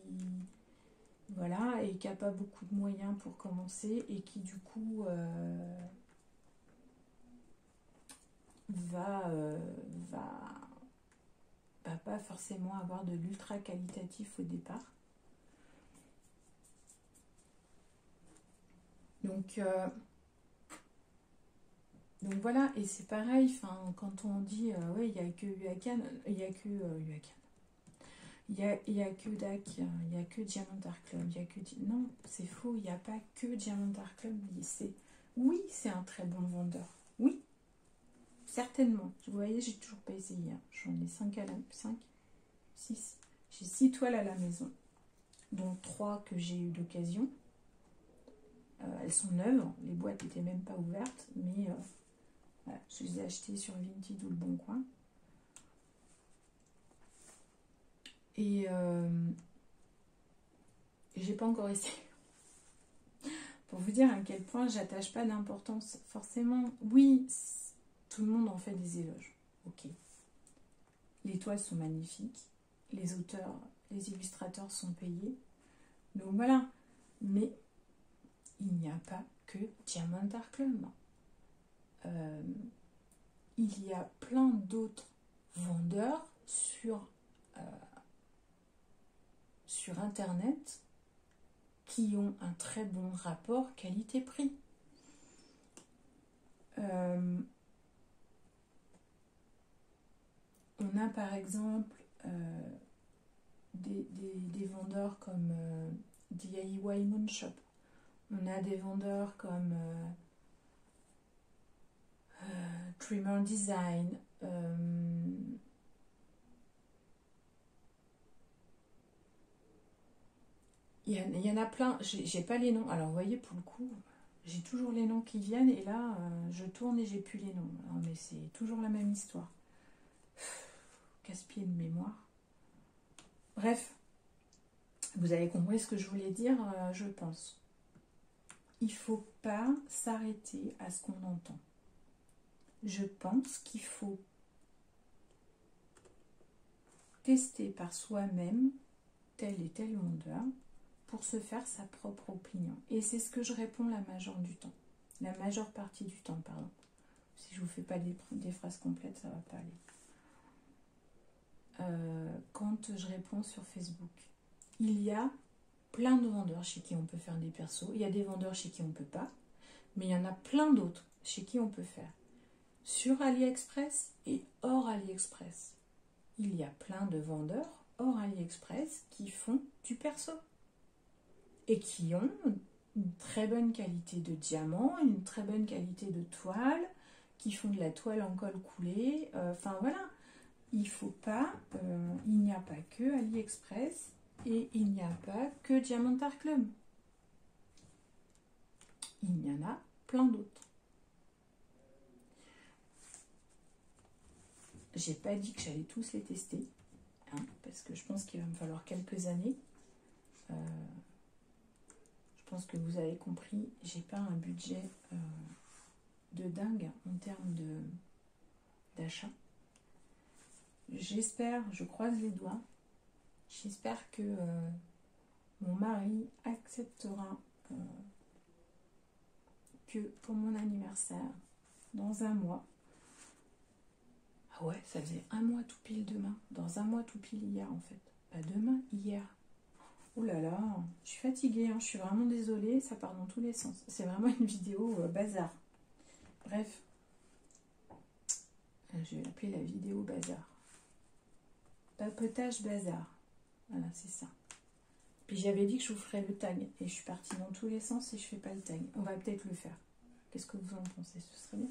n'a pas beaucoup de moyens pour commencer et qui du coup va pas forcément avoir de l'ultra qualitatif au départ. Donc voilà, et c'est pareil, quand on dit ouais, il n'y a que UACAN, il n'y a que UACAN. Il y a que DAC, il n'y a que Diamond Art Club, il y a que... Non, c'est faux, il n'y a pas que Diamond Art Club. Oui, c'est un très bon vendeur. Oui, certainement. Vous voyez, j'ai toujours pas essayé. Hein. J'en ai 5 à la... 5 6. J'ai 6 toiles à la maison, dont 3 que j'ai eu d'occasion. Elles sont neuves, les boîtes n'étaient même pas ouvertes, mais voilà, je les ai achetées sur Vinted ou Le Bon Coin. Et j'ai pas encore essayé. Pour vous dire à quel point j'attache pas d'importance. Forcément, oui, tout le monde en fait des éloges. Ok. Les toiles sont magnifiques. Les auteurs, les illustrateurs sont payés. Donc voilà. Mais il n'y a pas que Diamond Art Club. Il y a plein d'autres vendeurs sur Internet qui ont un très bon rapport qualité-prix. On a par exemple des vendeurs comme DIY Moonshop. On a des vendeurs comme Trimmer Design. Il y en a plein, j'ai pas les noms. Alors vous voyez, pour le coup, j'ai toujours les noms qui viennent et là, je tourne et j'ai plus les noms. Alors, mais c'est toujours la même histoire. Casse-pied de mémoire. Bref, vous avez compris ce que je voulais dire, je pense. Il ne faut pas s'arrêter à ce qu'on entend. Je pense qu'il faut tester par soi-même tel et tel vendeur pour se faire sa propre opinion. Et c'est ce que je réponds la majeure partie du temps, pardon. Si je vous fais pas des phrases complètes, ça va pas aller. Quand je réponds sur Facebook, il y a plein de vendeurs chez qui on peut faire des persos. Il y a des vendeurs chez qui on ne peut pas, mais il y en a plein d'autres chez qui on peut faire. Sur AliExpress et hors AliExpress, il y a plein de vendeurs hors AliExpress qui font du perso et qui ont une très bonne qualité de diamant, une très bonne qualité de toile, qui font de la toile en colle coulée. Enfin voilà, il faut pas, il n'y a pas que AliExpress et il n'y a pas que Diamond Art Club. Il y en a plein d'autres. J'ai pas dit que j'allais tous les tester, hein, parce que je pense qu'il va me falloir quelques années. Je pense que vous avez compris, j'ai pas un budget de dingue en termes d'achat. J'espère, je croise les doigts, j'espère que mon mari acceptera que pour mon anniversaire, dans un mois, ah ouais, ça faisait un mois tout pile demain, dans un mois tout pile hier en fait, pas demain, hier. Oh là là, je suis fatiguée, hein, je suis vraiment désolée, ça part dans tous les sens. C'est vraiment une vidéo bazar. Bref, je vais l'appeler la vidéo bazar. Papotage bazar. Voilà, c'est ça. Puis j'avais dit que je vous ferais le tag, et je suis partie dans tous les sens et je fais pas le tag. On va peut-être le faire. Qu'est-ce que vous en pensez? Ce serait bien.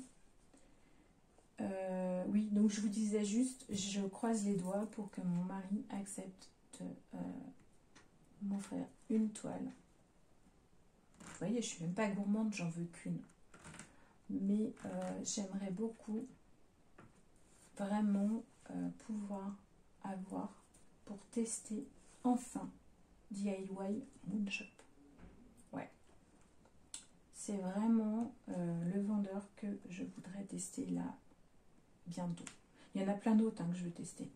Oui, donc je vous disais juste, je croise les doigts pour que mon mari accepte de m'offrir une toile. Vous voyez, je suis même pas gourmande, j'en veux qu'une. Mais j'aimerais beaucoup vraiment pouvoir avoir pour tester enfin DIY Moonshop. Ouais. C'est vraiment le vendeur que je voudrais tester là bientôt. Il y en a plein d'autres que je veux tester.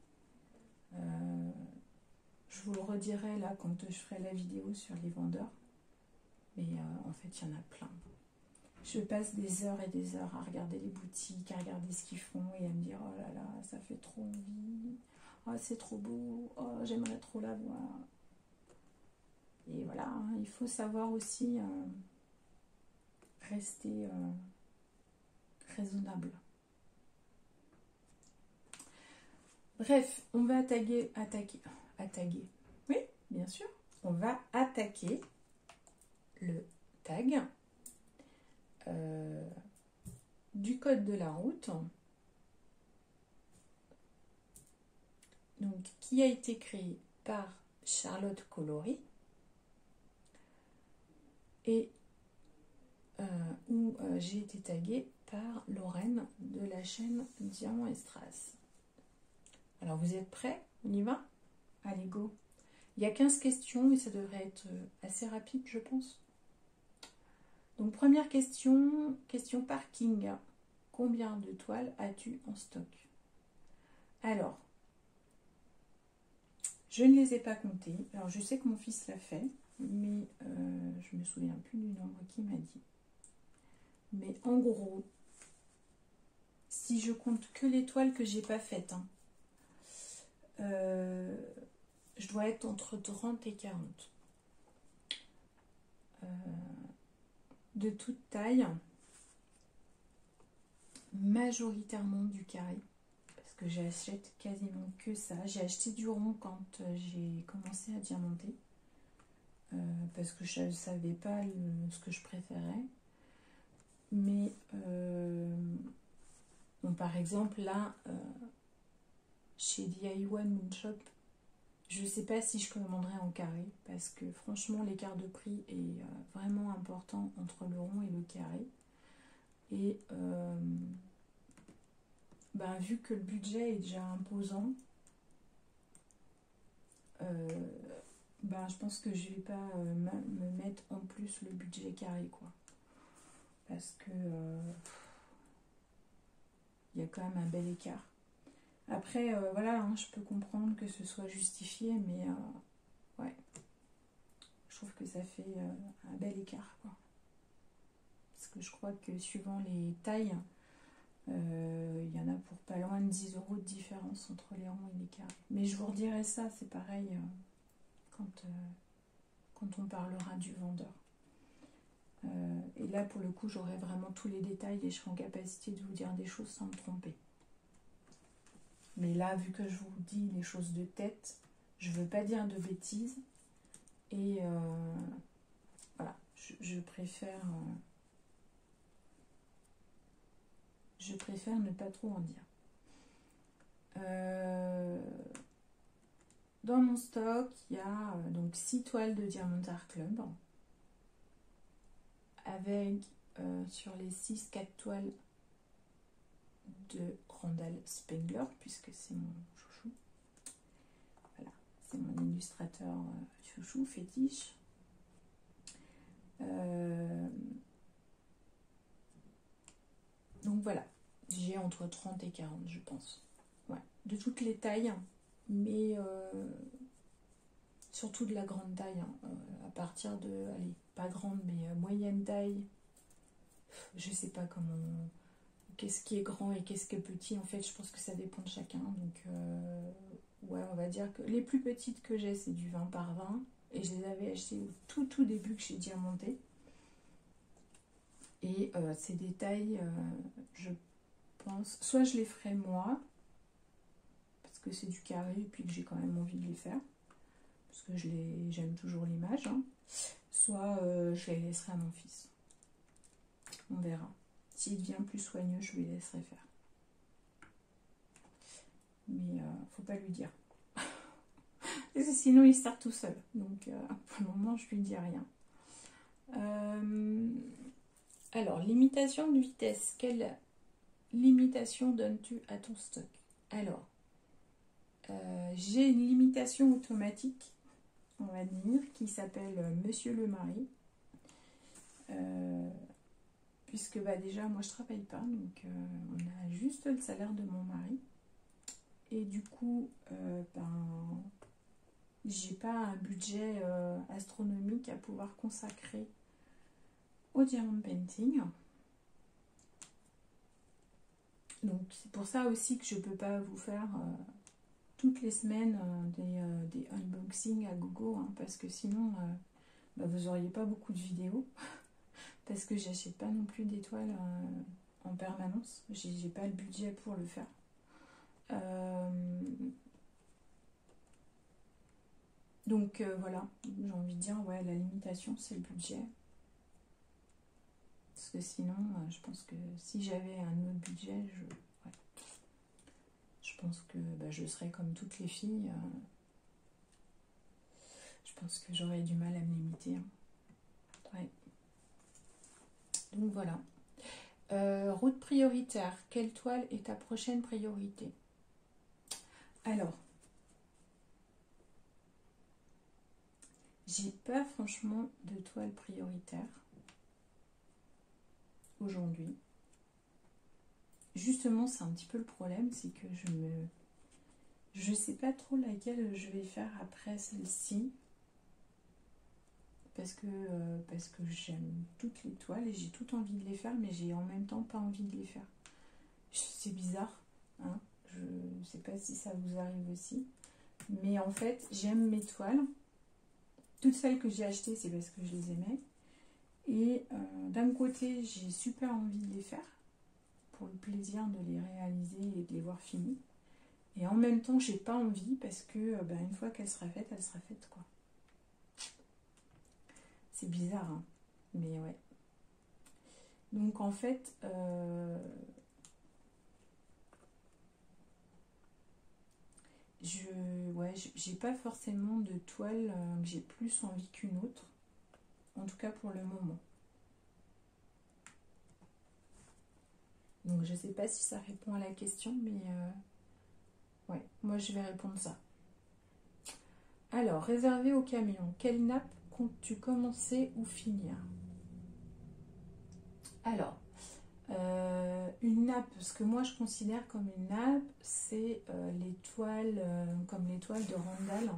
Je vous le redirai là quand je ferai la vidéo sur les vendeurs. Mais en fait, il y en a plein. Je passe des heures et des heures à regarder les boutiques, à regarder ce qu'ils font et à me dire, oh là là, ça fait trop envie. Oh, c'est trop beau. Oh, j'aimerais trop l'avoir. Et voilà, il faut savoir aussi rester raisonnable. Bref, on va attaquer. Oui, bien sûr. On va attaquer le tag du code de la route. Donc, qui a été créé par Charlotte Colory et où j'ai été taguée par Lorraine de la chaîne Diamant et Strass. Alors, vous êtes prêts? On y va? Allez, go! Il y a 15 questions et ça devrait être assez rapide, je pense. Donc, première question, question parking. Combien de toiles as-tu en stock? Alors, je ne les ai pas comptées. Alors, je sais que mon fils l'a fait, mais je ne me souviens plus du nombre qu'il m'a dit. Mais en gros, si je compte que les toiles que j'ai pas faites, je dois être entre 30 et 40. De toute taille, majoritairement du carré, parce que j'achète quasiment que ça. J'ai acheté du rond quand j'ai commencé à diamanter, parce que je ne savais pas ce que je préférais. Mais, bon, par exemple, là, chez DIY Moonshop, je ne sais pas si je commanderai en carré, parce que franchement, l'écart de prix est vraiment important entre le rond et le carré. Et ben, vu que le budget est déjà imposant, ben, je pense que je ne vais pas me mettre en plus le budget carré, quoi. Parce que il y a quand même un bel écart. Après, voilà, je peux comprendre que ce soit justifié, mais ouais, je trouve que ça fait un bel écart, quoi. Parce que je crois que suivant les tailles, il y en a pour pas loin de 10 € de différence entre les ronds et les carrés. Mais je vous redirai ça, c'est pareil quand on parlera du vendeur. Et là, pour le coup, j'aurai vraiment tous les détails et je serai en capacité de vous dire des choses sans me tromper. Mais là, vu que je vous dis les choses de tête, je ne veux pas dire de bêtises. Et voilà, je préfère ne pas trop en dire. Dans mon stock, il y a donc 6 toiles de Diamond Art Club. Avec sur les 6, 4 toiles de Randall Spengler, puisque c'est mon chouchou. Voilà, c'est mon illustrateur chouchou, fétiche. Donc voilà, j'ai entre 30 et 40, je pense. Ouais, de toutes les tailles, mais surtout de la grande taille, à partir de, allez, pas grande, mais moyenne taille. Je sais pas comment, qu'est-ce qui est grand et qu'est-ce qui est petit. En fait, je pense que ça dépend de chacun. Donc, ouais, on va dire que les plus petites que j'ai, c'est du 20 par 20. Et je les avais achetées au tout début que j'ai diamanté. Et ces détails, je pense, soit je les ferai moi, parce que c'est du carré et puis que j'ai quand même envie de les faire, parce que j'aime toujours l'image, soit je les laisserai à mon fils. On verra. S'il devient plus soigneux, je lui laisserai faire. Mais faut pas lui dire. Parce que sinon, il sert tout seul. Donc, pour le moment, je lui dis rien. Alors, limitation de vitesse. Quelle limitation donnes-tu à ton stock? Alors, j'ai une limitation automatique, on va dire, qui s'appelle Monsieur le Mari. Puisque déjà, moi, je travaille pas. Donc, on a juste le salaire de mon mari. Et du coup, j'ai pas un budget astronomique à pouvoir consacrer au diamond painting. Donc c'est pour ça aussi que je peux pas vous faire toutes les semaines des unboxings à gogo, hein, parce que sinon vous auriez pas beaucoup de vidéos, parce que j'achète pas non plus d'étoiles en permanence, j'ai pas le budget pour le faire. Donc voilà, j'ai envie de dire, ouais, la limitation c'est le budget. Parce que sinon, je pense que si j'avais un autre budget, je pense que je serais comme toutes les filles. Je pense que j'aurais du mal à me limiter. Hein. Ouais. Donc voilà. Route prioritaire. Quelle toile est ta prochaine priorité? Alors, j'ai pas franchement de toile prioritaire aujourd'hui. Justement, c'est un petit peu le problème, c'est que je sais pas trop laquelle je vais faire après celle-ci. Parce que j'aime toutes les toiles et j'ai tout envie de les faire, mais j'ai en même temps pas envie de les faire. C'est bizarre, hein, je sais pas si ça vous arrive aussi. Mais en fait, j'aime mes toiles. Toutes celles que j'ai achetées, c'est parce que je les aimais. Et d'un côté, j'ai super envie de les faire, pour le plaisir de les réaliser et de les voir finies. Et en même temps, j'ai pas envie parce que une fois qu'elle sera faite, quoi. C'est bizarre, hein, mais ouais. Donc en fait, j'ai pas forcément de toile que j'ai plus envie qu'une autre. En tout cas pour le moment. Donc je sais pas si ça répond à la question, mais ouais, moi je vais répondre ça. Alors, réservé au camion, quelle nappe comptes-tu commencer ou finir? Alors, une nappe, ce que moi je considère comme une nappe, c'est les toiles, comme les toiles de Randall.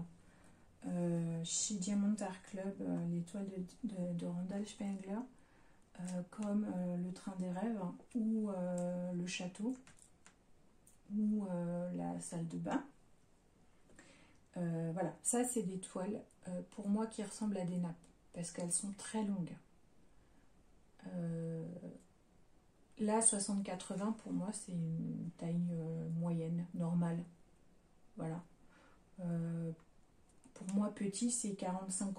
Chez Diamond Art Club, les toiles de Randall Spengler, comme le train des rêves, ou le château, ou la salle de bain. Voilà, ça c'est des toiles pour moi qui ressemblent à des nappes, parce qu'elles sont très longues. Là, 60-80 pour moi c'est une taille moyenne, normale. Voilà. Pour moi, petit, c'est 40-50.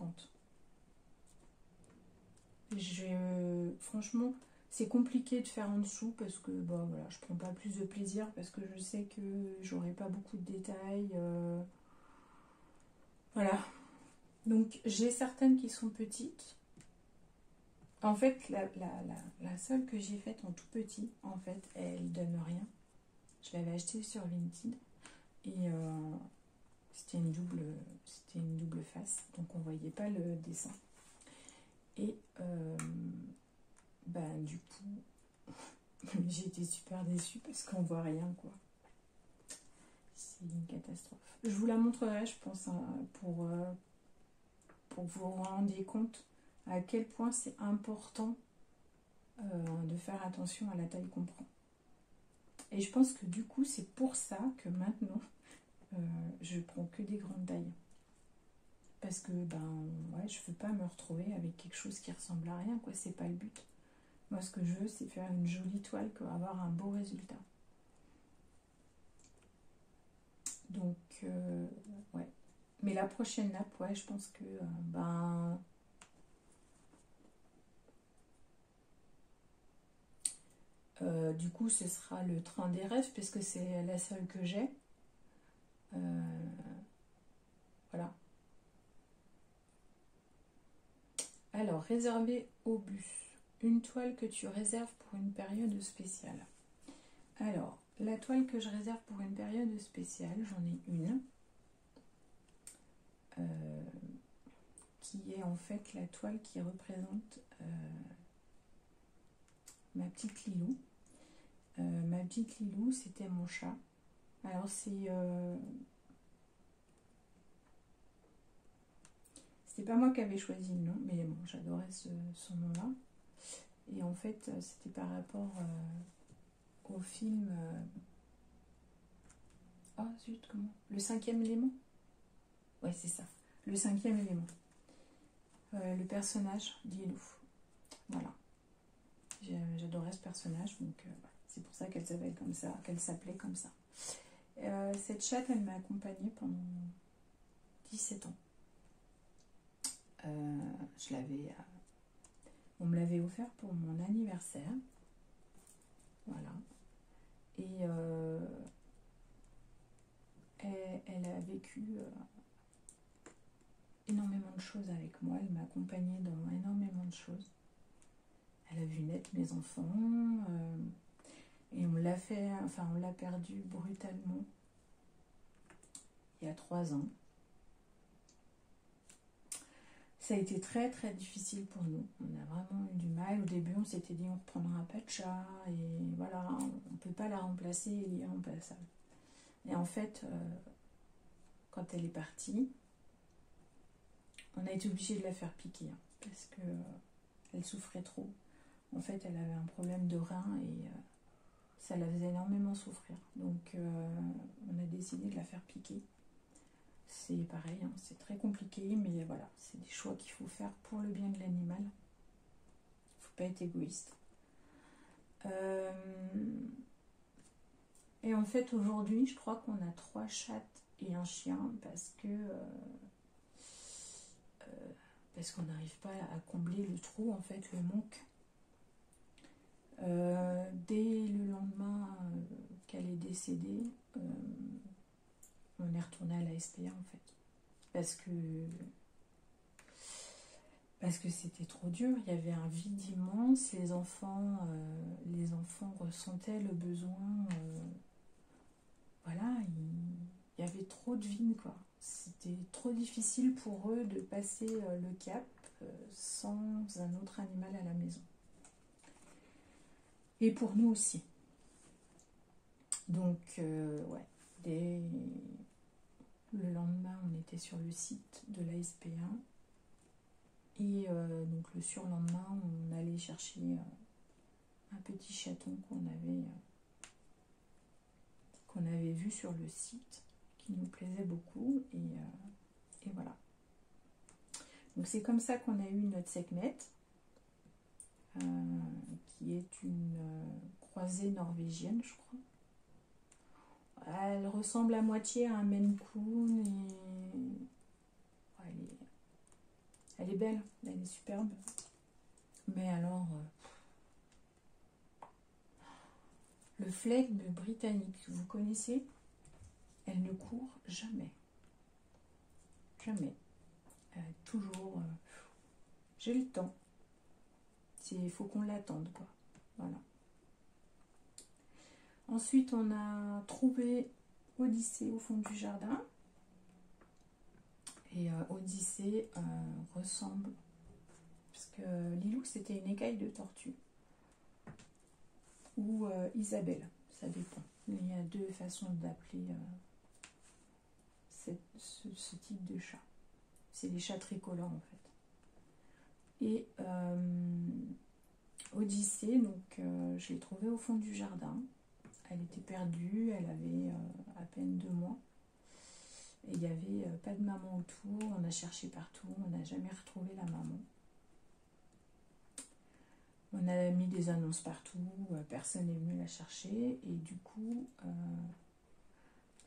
Franchement, c'est compliqué de faire en dessous parce que voilà, je prends pas plus de plaisir parce que je sais que j'aurai pas beaucoup de détails. Voilà. Donc, j'ai certaines qui sont petites. En fait, la seule que j'ai faite en tout petit, en fait, elle donne rien. Je l'avais achetée sur Vinted et c'était une double face, donc on voyait pas le dessin. Et du coup, j'ai été super déçue parce qu'on voit rien, quoi. C'est une catastrophe. Je vous la montrerai, je pense, hein, pour que vous vous rendiez compte à quel point c'est important de faire attention à la taille qu'on prend. Et je pense que du coup, c'est pour ça que maintenant, je prends que des grandes tailles. Parce que, ouais, je veux pas me retrouver avec quelque chose qui ressemble à rien, quoi. C'est pas le but. Moi, ce que je veux, c'est faire une jolie toile, quoi, avoir un beau résultat. Donc, ouais. Mais la prochaine nappe, ouais, je pense que, Du coup, ce sera le train des rêves, puisque c'est la seule que j'ai. Voilà. Alors, réserver au bus. Une toile que tu réserves pour une période spéciale. Alors, la toile que je réserve pour une période spéciale, j'en ai une. Qui est en fait la toile qui représente ma petite Lilou. Ma petite Lilou, c'était mon chat. Alors, c'était pas moi qui avais choisi le nom, mais bon, j'adorais son nom-là. Et en fait, c'était par rapport au film... Oh zut, comment? Le cinquième élément? Ouais, c'est ça. Le cinquième élément. Le personnage d'Ilou. Voilà. J'adorais ce personnage, donc c'est pour ça qu'elle s'appelait comme ça, cette chatte, elle m'a accompagnée pendant 17 ans. On me l'avait offert pour mon anniversaire. Voilà. Et elle a vécu énormément de choses avec moi. Elle m'a accompagnée dans énormément de choses. Elle a vu naître mes enfants. Et on l'a perdu brutalement il y a 3 ans. Ça a été très très difficile pour nous. On a vraiment eu du mal. Au début, on s'était dit on ne reprendra pas de chat. Et voilà, on ne peut pas la remplacer, elle est irremplaçable. Et en fait, quand elle est partie, on a été obligé de la faire piquer. Parce que elle souffrait trop. En fait, elle avait un problème de rein et ça la faisait énormément souffrir. Donc, on a décidé de la faire piquer. C'est pareil, hein, c'est très compliqué, mais voilà, c'est des choix qu'il faut faire pour le bien de l'animal. Il ne faut pas être égoïste. Et en fait, aujourd'hui, je crois qu'on a 3 chattes et un chien parce qu'on n'arrive pas à combler le trou, en fait, le manque. Dès le lendemain qu'elle est décédée, on est retourné à la SPA en fait, parce que c'était trop dur. Il y avait un vide immense. Les enfants ressentaient le besoin. Voilà, il y avait trop de vide quoi. C'était trop difficile pour eux de passer le cap sans un autre animal à la maison. Et pour nous aussi. Donc, ouais, le lendemain, on était sur le site de la SPA. Et donc, le surlendemain, on allait chercher un petit chaton qu'on avait vu sur le site, qui nous plaisait beaucoup. Et voilà. Donc, c'est comme ça qu'on a eu notre Sekhmet. Qui est une croisée norvégienne, je crois. Elle ressemble à moitié à un Maine Coon et elle est belle, elle est superbe. Mais alors, le flegme britannique, vous connaissez? Elle ne court jamais. Jamais. Toujours, j'ai le temps. Il faut qu'on l'attende, quoi. Voilà. Ensuite, on a trouvé Odyssée au fond du jardin. Et Odyssée ressemble... Parce que Lilou, c'était une écaille de tortue. Ou Isabelle, ça dépend. Il y a 2 façons d'appeler ce type de chat. C'est les chats tricolores, en fait. Et Odyssée, donc je l'ai trouvée au fond du jardin. Elle était perdue, elle avait à peine 2 mois. Et il n'y avait pas de maman autour. On a cherché partout, on n'a jamais retrouvé la maman. On a mis des annonces partout, personne n'est venu la chercher. Et du coup,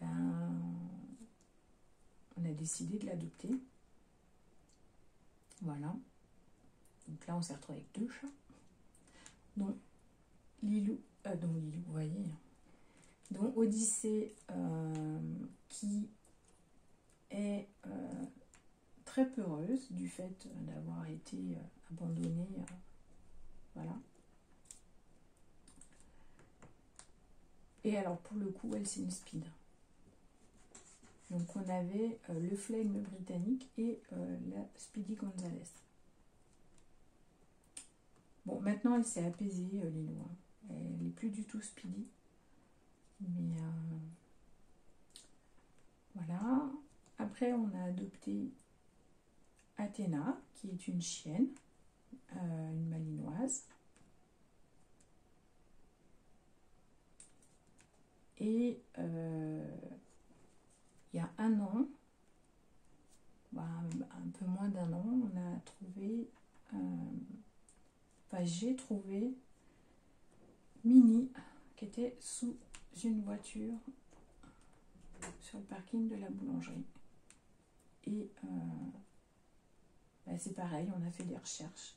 on a décidé de l'adopter. Voilà. Donc là, on s'est retrouvé avec 2 chats. Donc, Lilou dont Lilou, vous voyez, dont Odyssée, qui est très peureuse du fait d'avoir été abandonnée, voilà. Et alors pour le coup, elle c'est une speed. Donc on avait le Flame britannique et la Speedy Gonzales. Bon, maintenant elle s'est apaisée, Lilou, hein. Elle n'est plus du tout speedy. Mais voilà. Après, on a adopté Athéna, qui est une chienne, une malinoise. Et il y a un an, un peu moins d'un an, on a trouvé, j'ai trouvé Mini, qui était sous une voiture sur le parking de la boulangerie. Et c'est pareil, on a fait des recherches.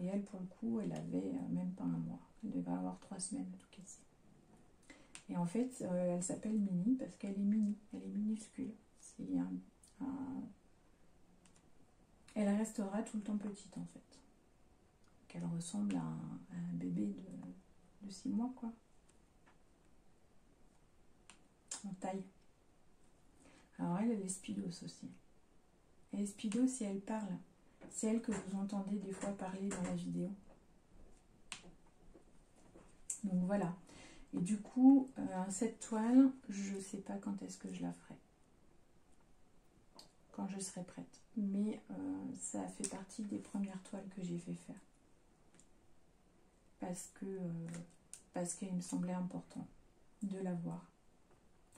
Et elle, pour le coup, elle avait même pas un mois. Elle devait avoir 3 semaines à tout casser. Et en fait, elle s'appelle Mini parce qu'elle est mini, elle est minuscule. Elle restera tout le temps petite, en fait. Donc, elle ressemble à un bébé de 6 mois, quoi. En taille. Alors elle est speedos aussi. Elle est speedos si elle parle. C'est elle que vous entendez des fois parler dans la vidéo. Donc voilà. Et du coup, cette toile, je ne sais pas quand est-ce que je la ferai. Quand je serai prête. Mais ça fait partie des premières toiles que j'ai fait faire. Parce qu'il me semblait important de la voir.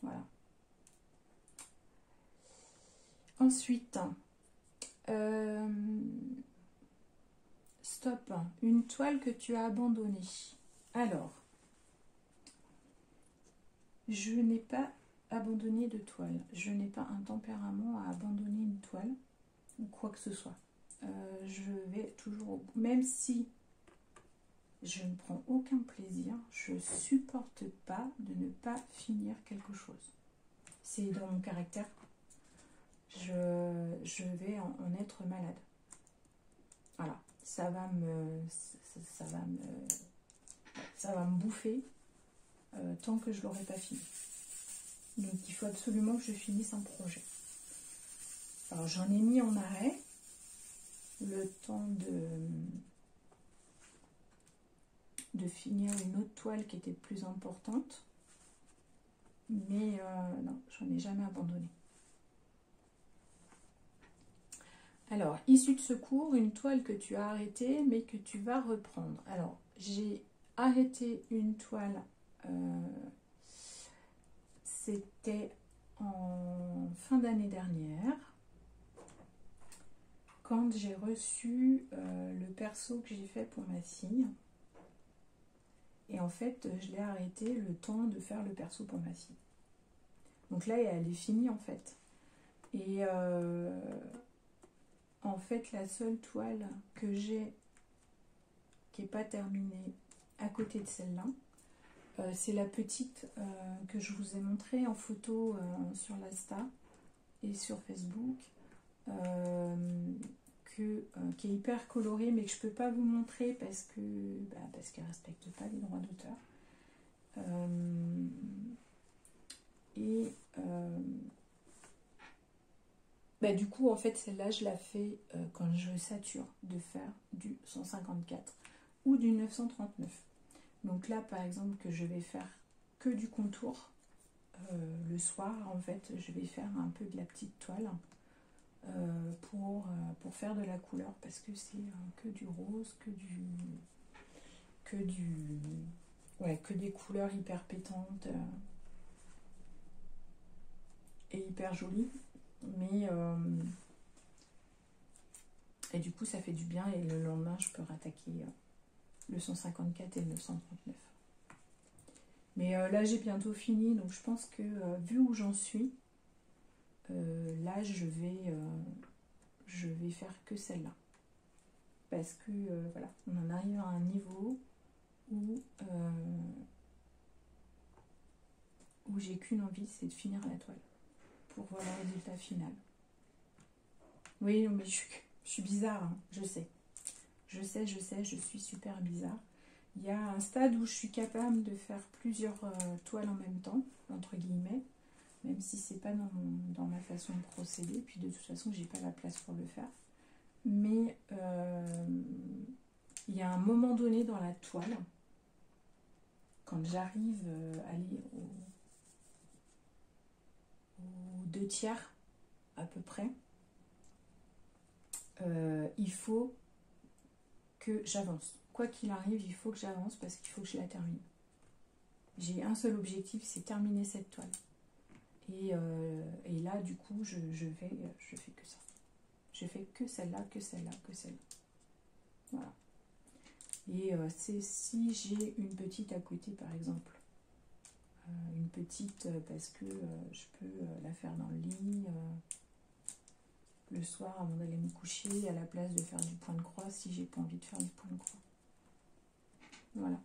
Voilà. Ensuite, stop, une toile que tu as abandonnée. Alors, je n'ai pas abandonné de toile. Je n'ai pas un tempérament à abandonner une toile ou quoi que ce soit. Je vais toujours au bout. Même si je ne prends aucun plaisir, je ne supporte pas de ne pas finir quelque chose. C'est dans mon caractère. Je vais en être malade. Voilà, ça va me bouffer tant que je l'aurai pas fini. Donc il faut absolument que je finisse un projet. Alors j'en ai mis en arrêt le temps de finir une autre toile qui était plus importante. Mais non, j'en ai jamais abandonné. Alors, issue de secours, une toile que tu as arrêtée, mais que tu vas reprendre. Alors, j'ai arrêté une toile, c'était en fin d'année dernière, quand j'ai reçu le perso que j'ai fait pour ma fille. Et en fait, je l'ai arrêté le temps de faire le perso pour ma fille. Donc là, elle est finie, en fait. Et en fait, la seule toile que j'ai qui n'est pas terminée à côté de celle-là, c'est la petite que je vous ai montrée en photo sur l'Insta et sur Facebook, qui est hyper colorée, mais que je ne peux pas vous montrer parce qu'elle ne respecte pas les droits d'auteur. Du coup, en fait, celle-là, je la fais quand je sature de faire du 154 ou du 939. Donc là, par exemple, que je vais faire que du contour, le soir, en fait, je vais faire un peu de la petite toile pour faire de la couleur, parce que c'est que du rose, que des couleurs hyper pétantes et hyper jolies. Mais et du coup ça fait du bien, et le lendemain je peux rattaquer le 154 et le 939. Mais là j'ai bientôt fini, donc je pense que vu où j'en suis, là je vais faire que celle-là, parce que voilà, on en arrive à un niveau où j'ai qu'une envie, c'est de finir la toile pour voir le résultat final. Oui, non, mais je suis bizarre, hein, je sais. Je suis super bizarre. Il y a un stade où je suis capable de faire plusieurs toiles en même temps, entre guillemets, même si c'est pas dans ma façon de procéder, puis de toute façon, j'ai pas la place pour le faire. Mais il y a un moment donné dans la toile, quand j'arrive à aller aux 2/3 à peu près, il faut que j'avance. Quoi qu'il arrive, il faut que j'avance parce qu'il faut que je la termine. J'ai un seul objectif, c'est terminer cette toile. Et là, du coup, je fais que ça. Je fais que celle-là, que celle-là, que celle-là. Voilà. Et c'est si j'ai une petite à côté, par exemple. Une petite parce que je peux la faire dans le lit le soir avant d'aller me coucher, à la place de faire du point de croix si j'ai pas envie de faire du point de croix. Voilà.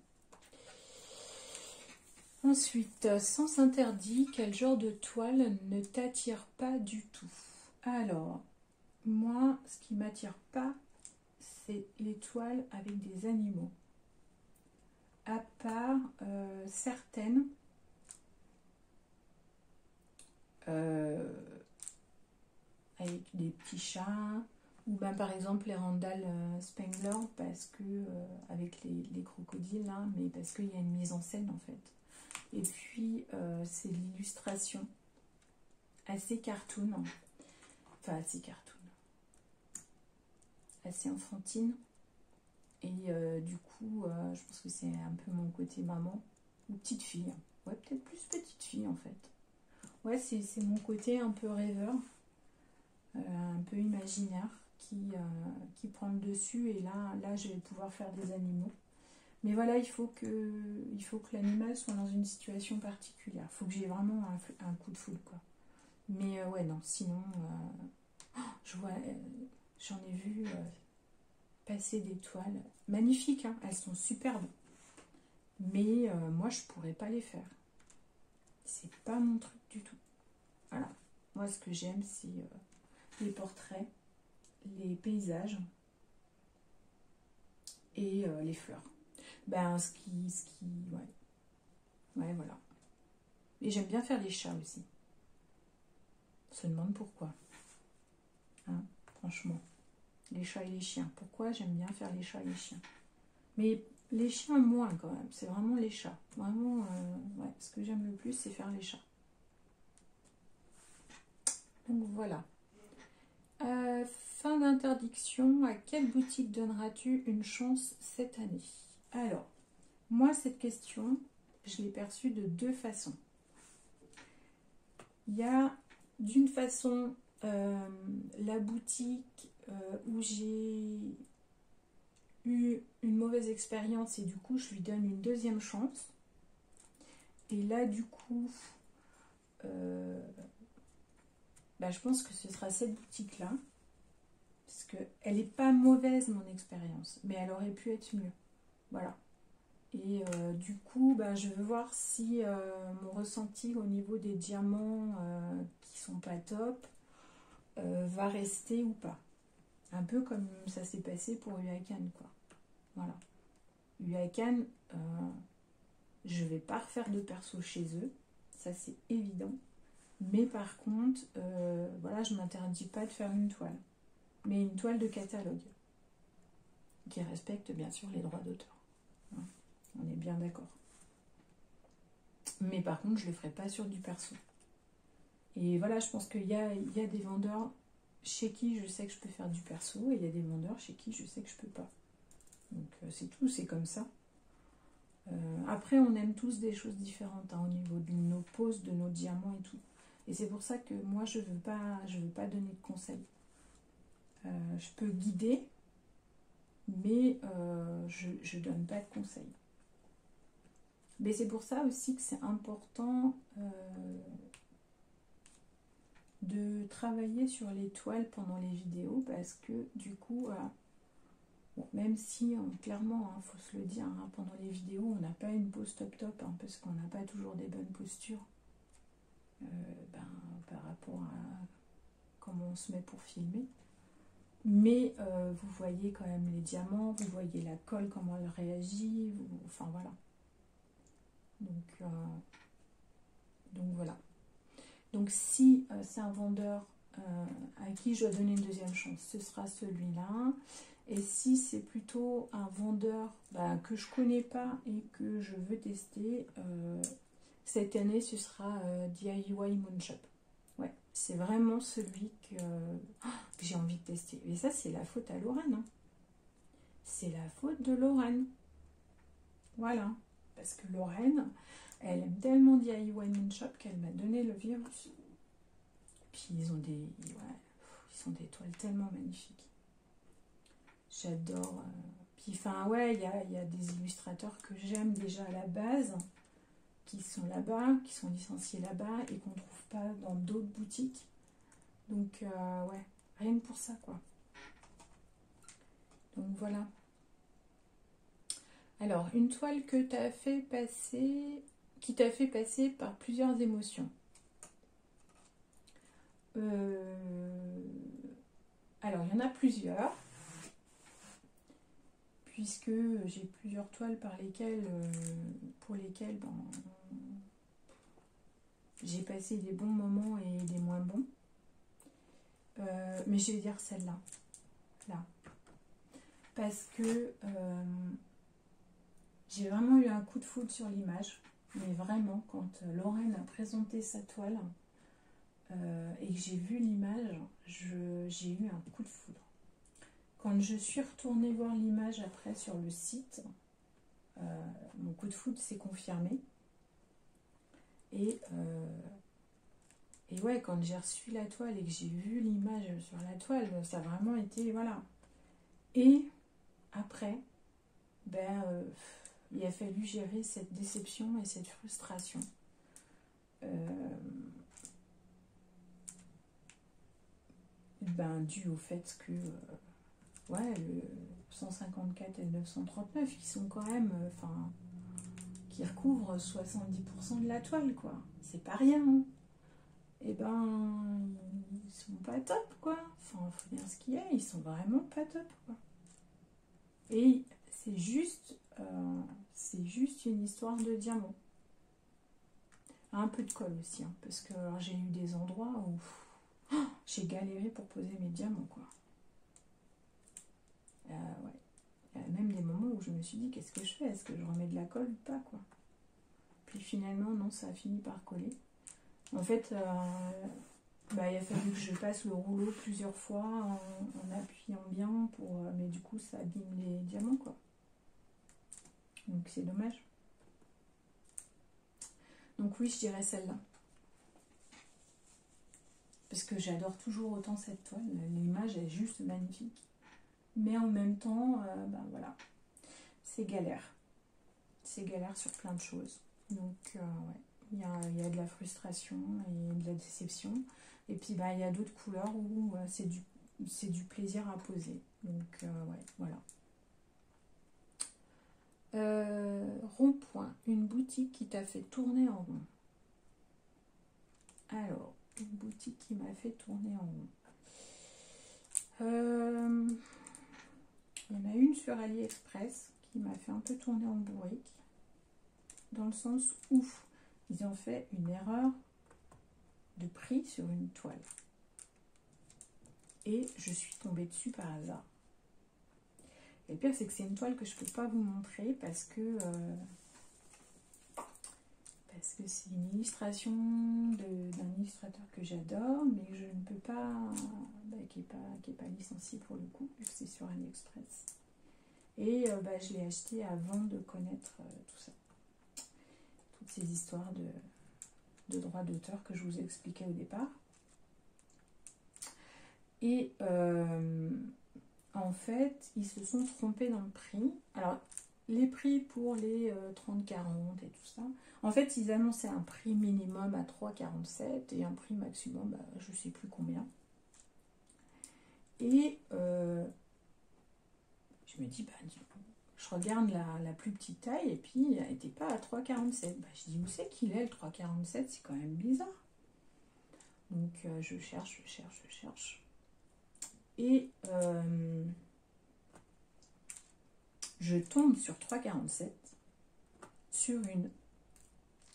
Ensuite, sens interdit, quel genre de toile ne t'attire pas du tout? Alors, moi, ce qui m'attire pas, c'est les toiles avec des animaux. À part certaines avec des petits chats, ou ben par exemple les Randall Spangler, parce que avec les crocodiles là, mais parce qu'il y a une mise en scène en fait. Et puis c'est l'illustration assez cartoon, enfin assez cartoon, assez enfantine. Et du coup, je pense que c'est un peu mon côté maman ou petite fille. Ouais, peut-être plus petite fille en fait. Ouais, c'est mon côté un peu rêveur, un peu imaginaire qui prend le dessus. Et là, je vais pouvoir faire des animaux. Mais voilà, il faut que l'animal soit dans une situation particulière. Il faut que j'ai vraiment un coup de foudre, quoi. Mais ouais, non, sinon, j'en ai vu passer des toiles magnifiques, hein, elles sont superbes. Mais moi, je pourrais pas les faire. C'est pas mon truc du tout. Voilà. Moi, ce que j'aime, c'est les portraits, les paysages et les fleurs. Ben, ouais. Ouais, voilà. Et j'aime bien faire les chats aussi. On se demande pourquoi. Hein, franchement. Les chats et les chiens. Pourquoi j'aime bien faire les chats et les chiens? Mais les chiens moins quand même. C'est vraiment les chats. Vraiment, ouais, ce que j'aime le plus, c'est faire les chats. Donc voilà. Fin d'interdiction. À quelle boutique donneras-tu une chance cette année? Alors, moi, cette question, je l'ai perçue de deux façons. Il y a d'une façon la boutique où j'ai eu une mauvaise expérience et du coup je lui donne une deuxième chance. Et là du coup, je pense que ce sera cette boutique-là. Parce qu'elle n'est pas mauvaise mon expérience, mais elle aurait pu être mieux. Voilà. Et du coup, je veux voir si mon ressenti au niveau des diamants qui sont pas top va rester ou pas. Un peu comme ça s'est passé pour Huacan, quoi. Voilà. Huacan, je vais pas refaire de perso chez eux, ça c'est évident. Mais par contre, voilà, je m'interdis pas de faire une toile. Mais une toile de catalogue. Qui respecte bien sûr les droits d'auteur. On est bien d'accord. Mais par contre, je le ferai pas sur du perso. Et voilà, je pense qu'il y a des vendeurs chez qui je sais que je peux faire du perso, et il y a des vendeurs chez qui je sais que je peux pas. Donc c'est tout, c'est comme ça. Après, on aime tous des choses différentes au niveau de nos poses, de nos diamants et tout. Et c'est pour ça que moi, je veux pas donner de conseils. Je peux guider, mais je donne pas de conseils. Mais c'est pour ça aussi que c'est important de travailler sur les toiles pendant les vidéos, parce que du coup, Bon, même si, clairement, faut se le dire, pendant les vidéos, on n'a pas une pose top, parce qu'on n'a pas toujours des bonnes postures par rapport à comment on se met pour filmer. Mais vous voyez quand même les diamants, vous voyez la colle, comment elle réagit, enfin voilà. Donc voilà. Donc si c'est un vendeur à qui je dois donner une deuxième chance, ce sera celui-là. Et si c'est plutôt un vendeur que je connais pas et que je veux tester, cette année ce sera DIY Moonshop. Ouais, c'est vraiment celui que j'ai envie de tester. Et ça, c'est la faute à Lorraine. C'est la faute de Lorraine. Voilà. Parce que Lorraine, elle aime tellement DIY Moonshop qu'elle m'a donné le virus. Puis ils ont des toiles tellement magnifiques. J'adore. Puis enfin ouais, il y a des illustrateurs que j'aime déjà à la base, qui sont là-bas, qui sont licenciés là-bas et qu'on ne trouve pas dans d'autres boutiques. Donc ouais, rien que pour ça quoi. Donc voilà. Alors, une toile que t'as fait passer, qui t'a fait passer par plusieurs émotions. Alors, il y en a plusieurs, puisque j'ai plusieurs toiles pour lesquelles j'ai passé des bons moments et des moins bons. Mais je vais dire celle-là, là. Parce que j'ai vraiment eu un coup de foudre sur l'image. Mais vraiment, quand Lorraine a présenté sa toile et que j'ai vu l'image, j'ai eu un coup de foudre. Quand je suis retournée voir l'image après sur le site, mon coup de foudre s'est confirmé. Et ouais, quand j'ai reçu la toile et que j'ai vu l'image sur la toile, ça a vraiment été, voilà. Et après, il a fallu gérer cette déception et cette frustration. Dû au fait que le 154 et le 939 qui sont quand même qui recouvrent 70% de la toile quoi, c'est pas rien hein. Et ils sont pas top quoi, enfin faut dire ce qu'il y a, ils sont vraiment pas top quoi. Et c'est juste une histoire de diamant, un peu de colle aussi hein, parce que j'ai eu des endroits où j'ai galéré pour poser mes diamants quoi. Ouais. Il y a même des moments où je me suis dit qu'est-ce que je fais, est-ce que je remets de la colle ou pas quoi. Puis finalement non, ça a fini par coller. En fait il a fallu que je passe le rouleau plusieurs fois en appuyant bien mais du coup ça abîme les diamants quoi. Donc c'est dommage. Donc oui, je dirais celle-là. Parce que j'adore toujours autant cette toile. L'image est juste magnifique. Mais en même temps, voilà, c'est galère. C'est galère sur plein de choses. Donc ouais, il y a de la frustration et de la déception. Et puis il y a d'autres couleurs où c'est du plaisir à poser. Donc ouais, voilà. Rond-point, une boutique qui t'a fait tourner en rond. Alors, une boutique qui m'a fait tourner en rond. Il y en a une sur AliExpress qui m'a fait un peu tourner en bourrique. Dans le sens où ils ont fait une erreur de prix sur une toile. Et je suis tombée dessus par hasard. Et le pire, c'est que c'est une toile que je ne peux pas vous montrer parce que c'est une illustration d'un illustrateur que j'adore, mais que je ne peux pas, qui n'est pas licencié pour le coup, vu que c'est sur AliExpress. Et je l'ai acheté avant de connaître tout ça. Toutes ces histoires de droits d'auteur que je vous ai expliqué au départ. Et en fait, ils se sont trompés dans le prix. Alors, les prix pour les 30-40 et tout ça, en fait, ils annonçaient un prix minimum à 3,47 et un prix maximum, je ne sais plus combien. Et Je me dis, bah, je regarde la plus petite taille et puis elle n'était pas à 3,47. Bah, je dis, où c'est qu'il est le 3,47? C'est quand même bizarre. Donc je cherche. Et je tombe sur 3,47 sur une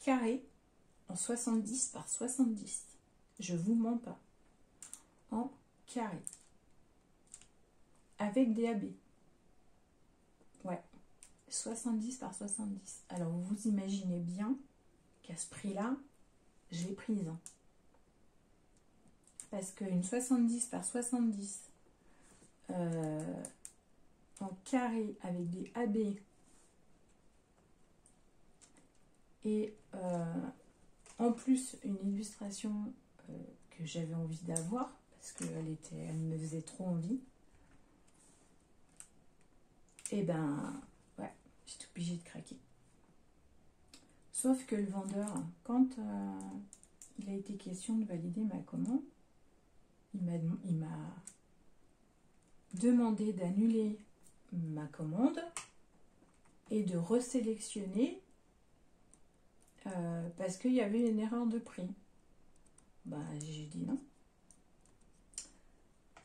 carré en 70 par 70. Je vous mens pas. En carré. Avec des AB. Ouais. 70 par 70. Alors vous imaginez bien qu'à ce prix-là, je l'ai prise. Parce qu'une 70 par 70 en carré avec des AB et en plus une illustration que j'avais envie d'avoir parce qu'elle me faisait trop envie, et ben ouais, j'étais obligée de craquer. Sauf que le vendeur, quand il a été question de valider ma commande, il m'a demandé d'annuler ma commande et de resélectionner parce qu'il y avait une erreur de prix. Bah, j'ai dit non.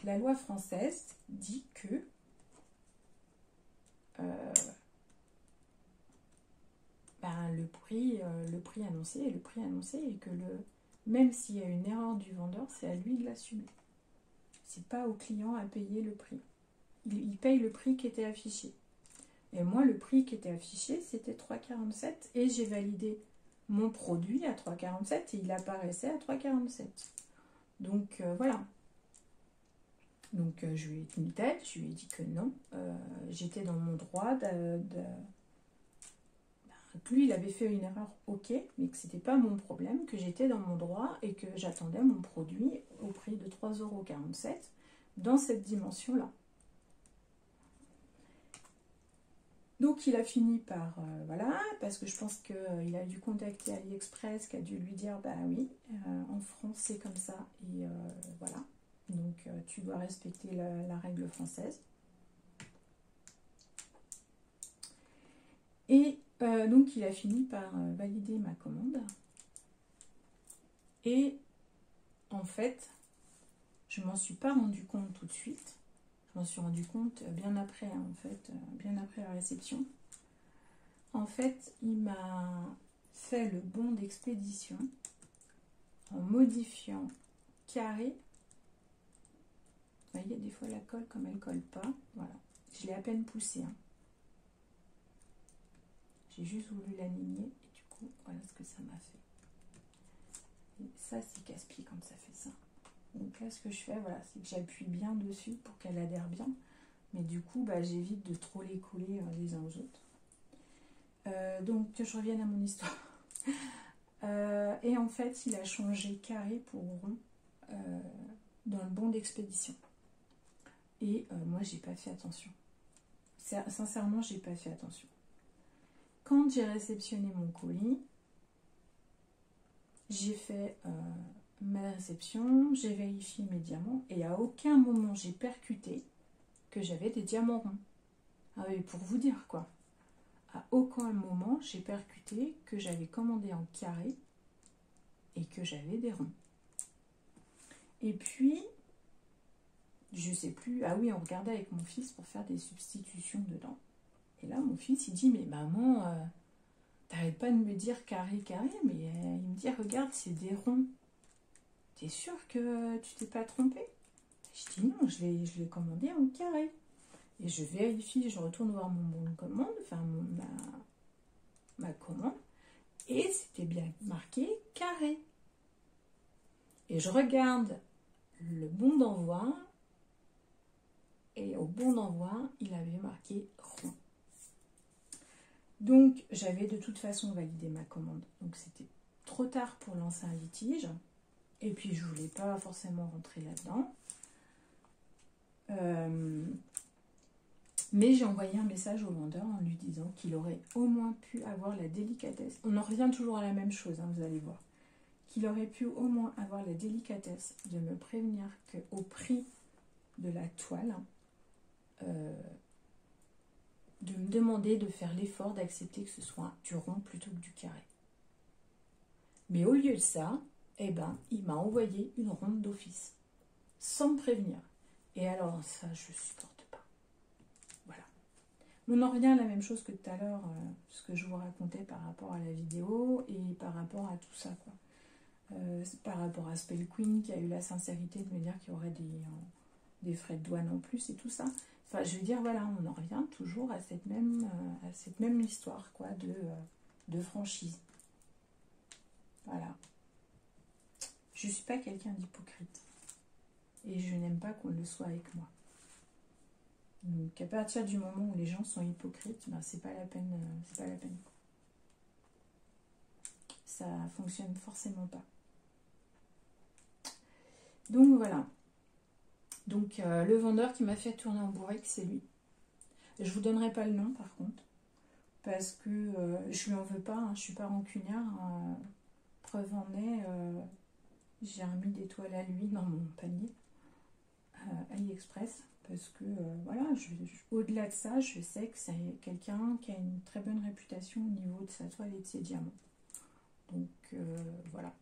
La loi française dit que le prix annoncé est le prix annoncé et que même s'il y a une erreur du vendeur, c'est à lui de l'assumer. C'est pas au client à payer le prix. Il paye le prix qui était affiché. Et moi, le prix qui était affiché, c'était 3,47 et j'ai validé mon produit à 3,47 et il apparaissait à 3,47. Donc voilà. Donc je lui ai tenu tête, je lui ai dit que non. J'étais dans mon droit que lui, il avait fait une erreur, ok, mais que c'était pas mon problème, que j'étais dans mon droit et que j'attendais mon produit au prix de 3,47 € dans cette dimension-là. Donc il a fini par, voilà, parce que je pense qu'il a dû contacter AliExpress, qui a dû lui dire, bah oui, en France c'est comme ça, et voilà, donc tu dois respecter la règle française. Et donc il a fini par valider ma commande, et en fait, je m'en suis pas rendu compte tout de suite. Je m'en suis rendu compte bien après, hein, en fait, bien après la réception. En fait, il m'a fait le bon d'expédition en modifiant carré. Vous voyez, des fois la colle, comme elle colle pas, voilà. Je l'ai à peine poussé. Hein. J'ai juste voulu l'aligner et du coup, voilà ce que ça m'a fait. Et ça, c'est casse-pied quand ça fait ça. Donc là, ce que je fais, voilà, c'est que j'appuie bien dessus pour qu'elle adhère bien. Mais du coup, bah, j'évite de trop les coller les uns aux autres. Donc, que je revienne à mon histoire. Et en fait, il a changé carré pour rond dans le bon d'expédition. Et moi, j'ai pas fait attention. Sincèrement, j'ai pas fait attention. Quand j'ai réceptionné mon colis, j'ai fait ma réception, j'ai vérifié mes diamants et à aucun moment j'ai percuté que j'avais des diamants ronds. Ah oui, pour vous dire quoi. À aucun moment j'ai percuté que j'avais commandé en carré et que j'avais des ronds. Et puis, je sais plus, ah oui, on regardait avec mon fils pour faire des substitutions dedans. Et là, mon fils, il dit, mais maman, t'arrêtes pas de me dire carré, carré, mais il me dit, regarde, c'est des ronds. T'es sûr que tu t'es pas trompé? Je dis non, je l'ai commandé en carré. Et je vérifie, je retourne voir mon bon de commande, enfin ma commande, et c'était bien marqué carré. Et je regarde le bon d'envoi, et au bon d'envoi, il avait marqué rond. Donc, j'avais de toute façon validé ma commande. Donc, c'était trop tard pour lancer un litige. Et puis, je voulais pas forcément rentrer là-dedans. Mais j'ai envoyé un message au vendeur en lui disant qu'il aurait au moins pu avoir la délicatesse. On en revient toujours à la même chose, hein, vous allez voir. Qu'il aurait pu au moins avoir la délicatesse de me prévenir qu'au prix de la toile, de me demander de faire l'effort d'accepter que ce soit du rond plutôt que du carré. Mais au lieu de ça, eh ben, il m'a envoyé une ronde d'office, sans me prévenir. Et alors ça, je supporte pas. Voilà. On en revient à la même chose que tout à l'heure, ce que je vous racontais par rapport à la vidéo et par rapport à tout ça, quoi. Par rapport à Spell Queen qui a eu la sincérité de me dire qu'il y aurait des frais de douane en plus et tout ça. Enfin, je veux dire, voilà, on en revient toujours à cette même histoire, quoi, de franchise. Voilà. Je ne suis pas quelqu'un d'hypocrite. Et je n'aime pas qu'on le soit avec moi. Donc, à partir du moment où les gens sont hypocrites, ben, c'est pas la peine. C'est pas la peine. Ça fonctionne forcément pas. Donc, voilà. Donc, le vendeur qui m'a fait tourner en bourrique, c'est lui. Je vous donnerai pas le nom, par contre. Parce que je lui en veux pas. Hein, je suis pas rancunière. Preuve en est, j'ai remis des toiles à lui dans mon panier. AliExpress, parce que voilà, au-delà de ça, je sais que c'est quelqu'un qui a une très bonne réputation au niveau de sa toile et de ses diamants. Donc voilà,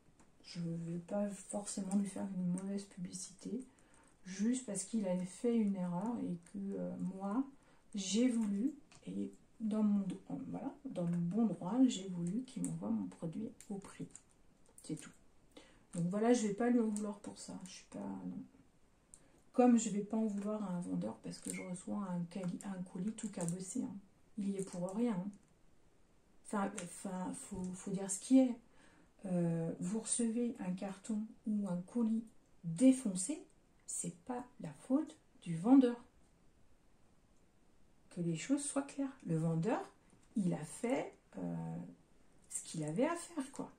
je ne vais pas forcément lui faire une mauvaise publicité, juste parce qu'il a fait une erreur et que moi, j'ai voulu, et dans mon bon droit, j'ai voulu qu'il m'envoie mon produit au prix. C'est tout. Donc voilà, je ne vais pas lui en vouloir pour ça. Je suis pas... Non. Comme je ne vais pas en vouloir à un vendeur parce que je reçois un colis tout cabossé. Hein. Il y est pour rien. Hein. Enfin, faut dire ce qui est. Vous recevez un carton ou un colis défoncé, c'est pas la faute du vendeur. Que les choses soient claires. Le vendeur, il a fait ce qu'il avait à faire, quoi.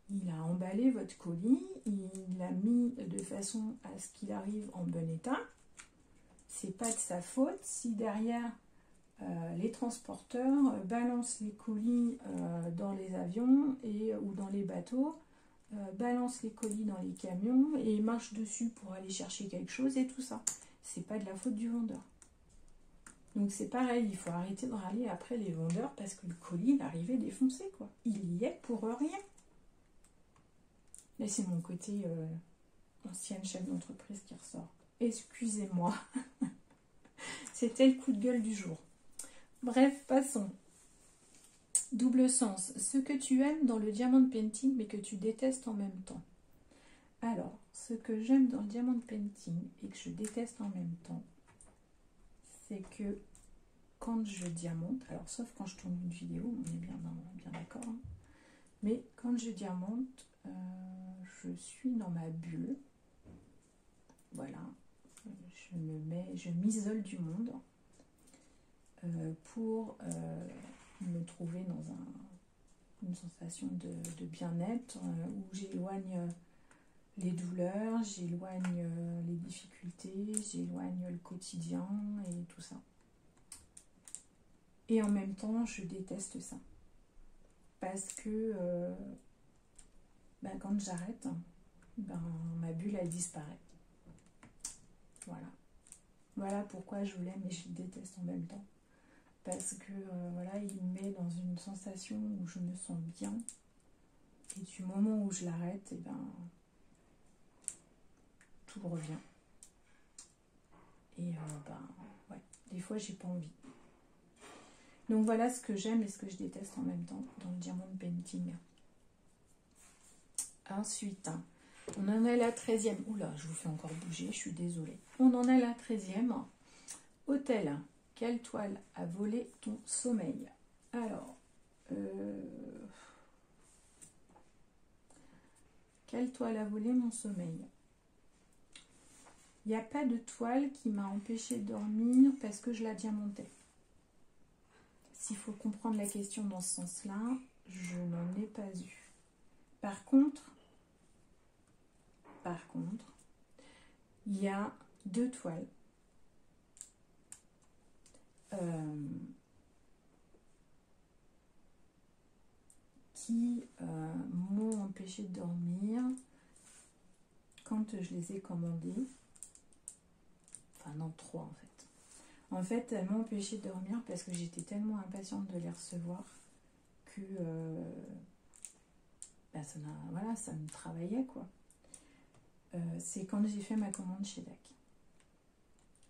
Il a emballé votre colis, il l'a mis de façon à ce qu'il arrive en bon état. C'est pas de sa faute si derrière les transporteurs balancent les colis dans les avions ou dans les bateaux, balancent les colis dans les camions et marchent dessus pour aller chercher quelque chose et tout ça. C'est pas de la faute du vendeur. Donc c'est pareil, il faut arrêter de râler après les vendeurs parce que le colis il arrivait défoncé, quoi. Il y est pour rien. Et c'est mon côté ancienne chef d'entreprise qui ressort. Excusez-moi. C'était le coup de gueule du jour. Bref, passons. Double sens. Ce que tu aimes dans le diamond painting, mais que tu détestes en même temps. Alors, ce que j'aime dans le diamond painting et que je déteste en même temps, c'est que quand je diamante, alors sauf quand je tourne une vidéo, on est bien d'accord, hein, mais quand je diamante, je suis dans ma bulle. Voilà, je m'isole du monde pour me trouver dans une sensation de bien-être où j'éloigne les douleurs, j'éloigne les difficultés, j'éloigne le quotidien et tout ça. Et en même temps, je déteste ça. Parce que quand j'arrête, ma bulle, elle disparaît. Voilà. Voilà pourquoi je l'aime et je le déteste en même temps. Parce que voilà, il me met dans une sensation où je me sens bien. Et du moment où je l'arrête, et tout revient. Et ouais, des fois j'ai pas envie. Donc voilà ce que j'aime et ce que je déteste en même temps dans le diamond painting. Ensuite, on en est à la 13e. Oula, je vous fais encore bouger, je suis désolée. On en est à la 13e. Hôtel. Quelle toile a volé ton sommeil? Alors, quelle toile a volé mon sommeil? Il n'y a pas de toile qui m'a empêché de dormir parce que je la diamantais. S'il faut comprendre la question dans ce sens-là, je n'en ai pas eu. Par contre, il y a deux toiles qui m'ont empêché de dormir quand je les ai commandées. Enfin non, trois en fait. En fait, elles m'ont empêché de dormir parce que j'étais tellement impatiente de les recevoir que voilà, ça me travaillait quoi. C'est quand j'ai fait ma commande chez DAC.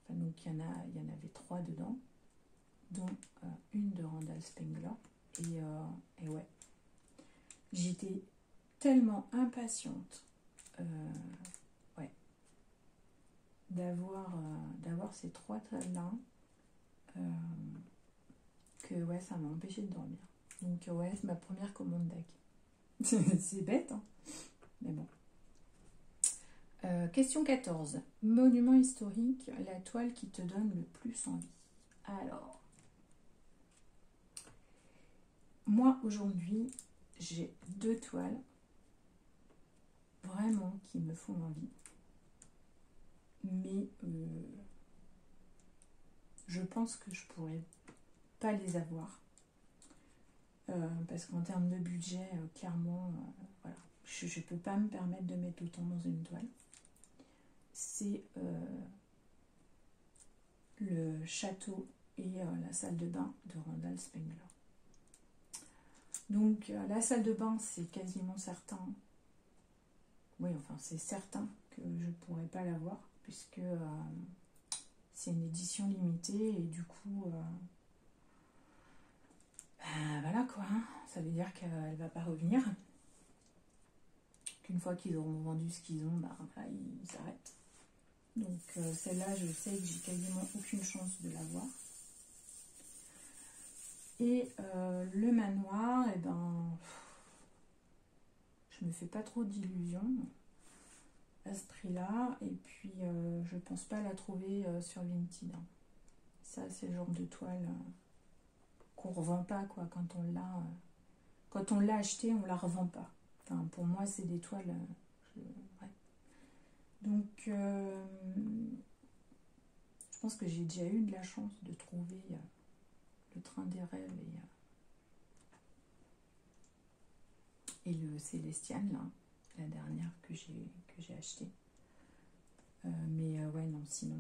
Enfin, donc il y en avait 3 dedans, dont une de Randall Spengler. Et ouais, j'étais tellement impatiente ouais, d'avoir ces 3 tables-là que ouais, ça m'a empêché de dormir. Donc ouais, c'est ma première commande DAC. C'est bête, hein, mais bon. Question 14. Monument historique, la toile qui te donne le plus envie. Alors, moi aujourd'hui, j'ai 2 toiles vraiment qui me font envie. Mais je pense que je pourrais pas les avoir. Parce qu'en termes de budget, clairement, voilà, je ne peux pas me permettre de mettre autant dans une toile. C'est le château et la salle de bain de Randall Spengler. Donc la salle de bain, c'est quasiment certain. Oui, enfin c'est certain que je ne pourrais pas l'avoir puisque c'est une édition limitée et du coup voilà quoi, hein, ça veut dire qu'elle ne va pas revenir. Qu'une fois qu'ils auront vendu ce qu'ils ont, ils s'arrêtent. Donc celle-là, je sais que j'ai quasiment aucune chance de l'avoir. Et le manoir, eh ben, je me fais pas trop d'illusions à ce prix-là. Et puis, je pense pas la trouver sur Vinted. Ça, c'est le genre de toile qu'on revend pas, quoi. Quand on l'a acheté, on la revend pas. Enfin, pour moi, c'est des toiles. Ouais. Donc, je pense que j'ai déjà eu de la chance de trouver le train des rêves et le Célestial, là, la dernière que j'ai acheté. Mais ouais, non, sinon...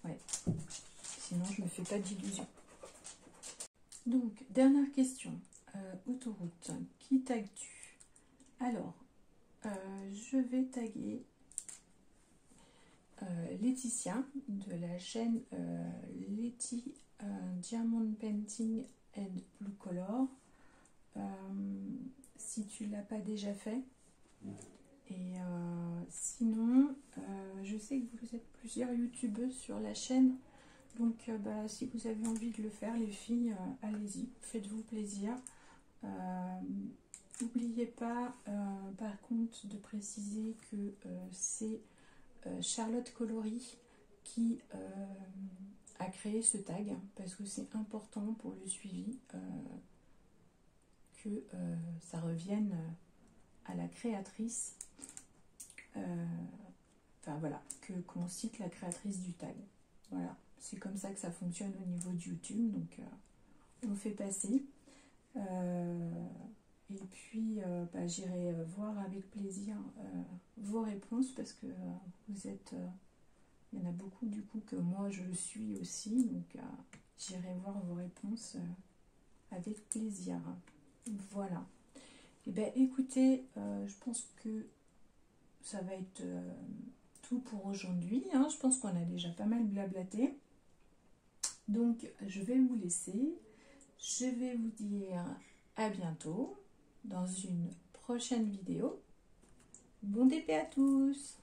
ouais. Sinon, je me fais pas d'illusions. Donc, dernière question. Autoroute. Qui tagues-tu? Alors, je vais taguer Laetitia de la chaîne Letty Diamond Painting and Blue Color. Si tu l'as pas déjà fait. Et sinon, je sais que vous êtes plusieurs youtubeuses sur la chaîne. Donc si vous avez envie de le faire, les filles, allez-y, faites-vous plaisir. N'oubliez pas par contre de préciser que c'est Charlotte Colory qui a créé ce tag, parce que c'est important pour le suivi que ça revienne à la créatrice, enfin voilà, qu'on cite la créatrice du tag. Voilà, c'est comme ça que ça fonctionne au niveau de YouTube, donc on fait passer. Et puis j'irai voir avec plaisir vos réponses, parce que vous êtes... il y en a beaucoup du coup que moi je le suis aussi, donc j'irai voir vos réponses avec plaisir. Voilà. Et bien écoutez, je pense que ça va être tout pour aujourd'hui. Hein. Je pense qu'on a déjà pas mal blablaté. Donc je vais vous laisser. Je vais vous dire à bientôt dans une prochaine vidéo. Bon DP à tous!